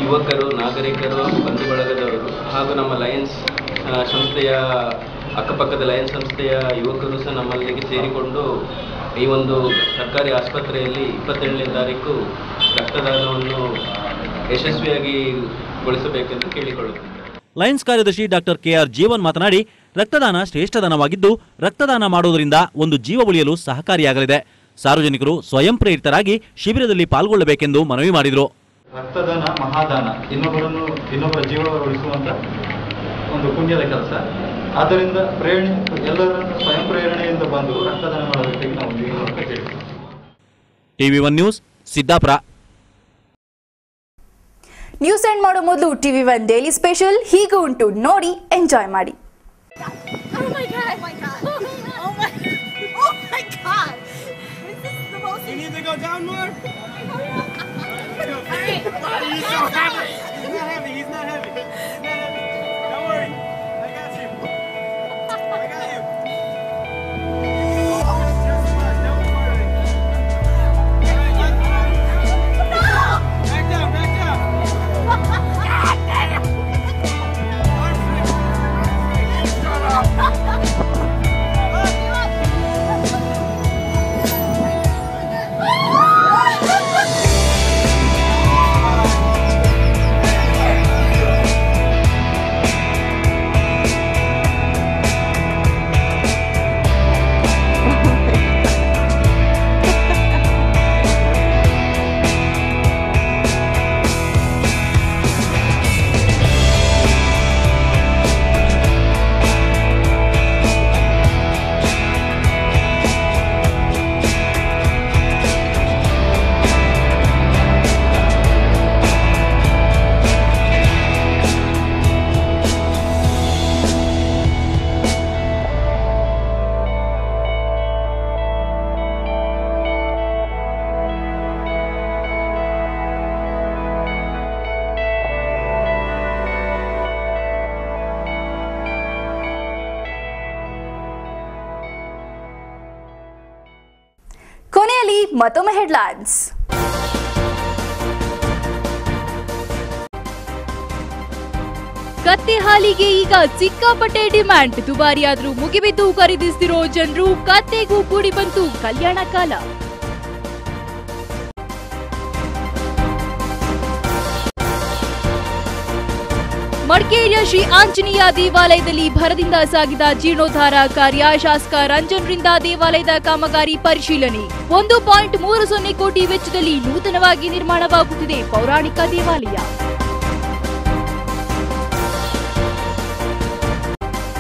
ಯುವಕರು, ನಾಗರಿಕರು, ಬಂಧು ಬಳಗದವರು ಹಾಗೂ ನಮ್ಮ ಲಯನ್ಸ್ ಸಂಸ್ಥೆಯ ಅಕ್ಕಪಕ್ಕದ ಲಯನ್ಸ್ ಸಂಸ್ಥೆಯ ಯುವಕರು ಸಹ ನಮ್ಮಲ್ಲಿಗೆ ಸೇರಿಕೊಂಡು ಈ ಒಂದು ಸರ್ಕಾರಿ ಆಸ್ಪತ್ರೆಯಲ್ಲಿ 27ನೇ ತಾರೀಕು ರಕ್ತದಾನವನ್ನು ಯಶಸ್ವಿಯಾಗಿ ಗೊಳಿಸಬೇಕೆಂದು ಕೇಳಿಕೊಳ್ಳುತ್ತಿದ್ದಾರೆ. ಲಯನ್ಸ್ ಕಾರ್ಯದರ್ಶಿ ಡಾಕ್ಟರ್ ಕೆಆರ್ ಜೀವನ್ ಮಾತನಾಡಿ, ರಕ್ತದಾನ ಶ್ರೇಷ್ಠದಾನವಾಗಿದ್ದು ರಕ್ತದಾನ ಮಾಡುವುದರಿಂದ ಒಂದು ಜೀವ ಉಳಿಯಲು ಸಹಕಾರಿಯಾಗಲಿದೆ. ಸಾರ್ವಜನಿಕರು ಸ್ವಯಂ ಪ್ರೇರಿತರಾಗಿ ಶಿಬಿರದಲ್ಲಿ ಪಾಲ್ಗೊಳ್ಳಬೇಕೆಂದು ಮನವಿ ಮಾಡಿದರು. ರಕ್ತದಾನ ಮಹಾದಾನ, ಇನ್ನೊಬ್ಬರ ಜೀವ ಉಳಿಸುವಂತ ಒಂದು ಪುಣ್ಯದ ಕೆಲಸ. ಆದ್ದರಿಂದ ಎಲ್ಲರನ್ನು ಸ್ವಯಂ ಪ್ರೇರಣೆಯಿಂದ ಬಂದು ರಕ್ತದಾನ ಮಾಡಬೇಕಾಗಿ ನಾವು TV1 news Siddapura. News end ಮಾಡೋ ಮೊದಲು TV1 ಡೈಲಿ ಸ್ಪೆಷಲ್ ಹೀಗೆ ಉಂಟು, ನೋಡಿ ಎಂಜಾಯ್ ಮಾಡಿ. ಮತ್ತೊಮ್ಮೆ ಹೆಡ್ಲೈನ್ಸ್. ಕತ್ತೆ ಹಾಲಿಗೆ ಈಗ ಸಿಕ್ಕಾಪಟ್ಟೆ ಡಿಮ್ಯಾಂಡ್. ದುಬಾರಿಯಾದ್ರೂ ಮುಗಿಬಿದ್ದು ಖರೀದಿಸ್ತಿರೋ ಜನರು ಕತ್ತೆಗೂ ಕೂಡಿ ಬಂತು ಕಲ್ಯಾಣ ಕಾಲ. ಮಡಿಕೇರಿಯ ಶ್ರೀ ಆಂಜನೇಯ ದೇವಾಲಯದಲ್ಲಿ ಭರದಿಂದ ಸಾಗಿದ ಜೀರ್ಣೋದ್ಧಾರ ಕಾರ್ಯ. ಶಾಸಕ ರಂಜನ್ರಿಂದ ದೇವಾಲಯದ ಕಾಮಗಾರಿ ಪರಿಶೀಲನೆ. 1.30 ಕೋಟಿ ವೆಚ್ಚದಲ್ಲಿ ನೂತನವಾಗಿ ನಿರ್ಮಾಣವಾಗುತ್ತಿದೆ ಪೌರಾಣಿಕ ದೇವಾಲಯ.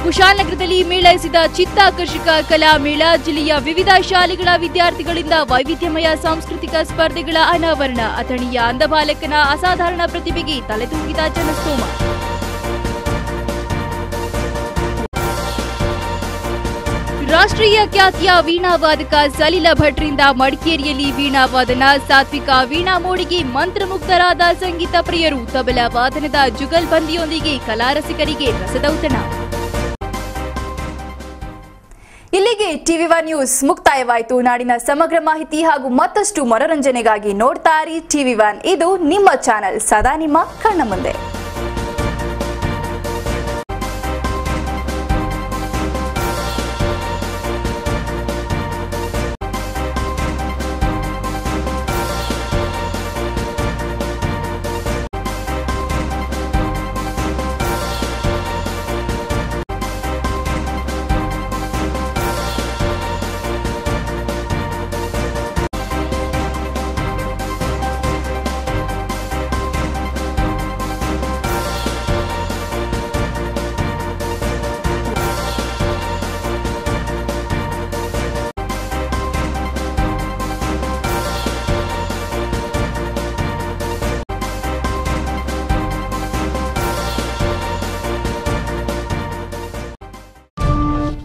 ಕುಶಾಲನಗರದಲ್ಲಿ ಮೇಳೈಸಿದ ಚಿತ್ತಾಕರ್ಷಕ ಕಲಾ ಮೇಳ. ಜಿಲ್ಲೆಯ ವಿವಿಧ ಶಾಲೆಗಳ ವಿದ್ಯಾರ್ಥಿಗಳಿಂದ ವೈವಿಧ್ಯಮಯ ಸಾಂಸ್ಕೃತಿಕ ಸ್ಪರ್ಧೆಗಳ ಅನಾವರಣ. ಅಥಣಿಯ ಅಂಧಬಾಲಕನ ಅಸಾಧಾರಣ ಪ್ರತಿಭೆಗೆ ತಲೆದೂಗಿದ ಜನಸ್ತೋಮ. ರಾಷ್ಟ್ರೀಯ ಖ್ಯಾತಿಯ ವೀಣಾ ವಾದಕ ಸಲಿಲ ಭಟ್ರಿಂದ ಮಡಿಕೇರಿಯಲ್ಲಿ ವೀಣಾ ವಾದನ. ಸಾತ್ವಿಕ ವೀಣಾ ಮೋಡಿಗೆ ಮಂತ್ರಮುಗ್ಧರಾದ ಸಂಗೀತ ಪ್ರಿಯರು. ತಬಲಾ ವಾದನದ ಜುಗಲ್ಬಂದಿಯೊಂದಿಗೆ ಕಲಾರಸಿಕರಿಗೆ ರಸದೌತಣ. ಇಲ್ಲಿಗೆ ಟಿವಿ1 ನ್ಯೂಸ್ ಮುಕ್ತಾಯವಾಯಿತು. ನಾಡಿನ ಸಮಗ್ರ ಮಾಹಿತಿ ಹಾಗೂ ಮತ್ತಷ್ಟು ಮನೋರಂಜನೆಗಾಗಿ ನೋಡ್ತಾ ಇರಿ ಟಿವಿ1. ಇದು ನಿಮ್ಮ ಚಾನೆಲ್, ಸದಾ ನಿಮ್ಮ ಕಣ್ಣ ಮುಂದೆ.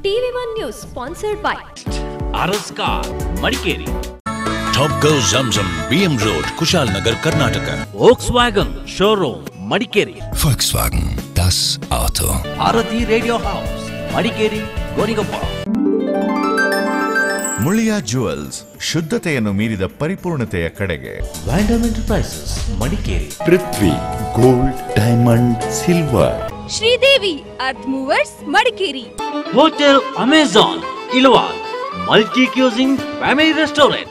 TV one news sponsored by Aras car Madikeri, Top Go Zamzam BM Road Kushalnagar Karnataka, Volkswagen Showroom Madikeri, Volkswagen Das Auto, Bharathi radio house Madikeri Gonikoppa. Muliya jewels, ಶುದ್ಧತೆಯನ್ನು ಮೀರಿದ ಪರಿಪೂರ್ಣತೆಯ ಕಡೆಗೆ. Vandam enterprises Madikeri, Prithvi gold diamond silver, Sridevi earth movers Madikeri, hotel Amazon Ilwal, multi cuisine family restaurant,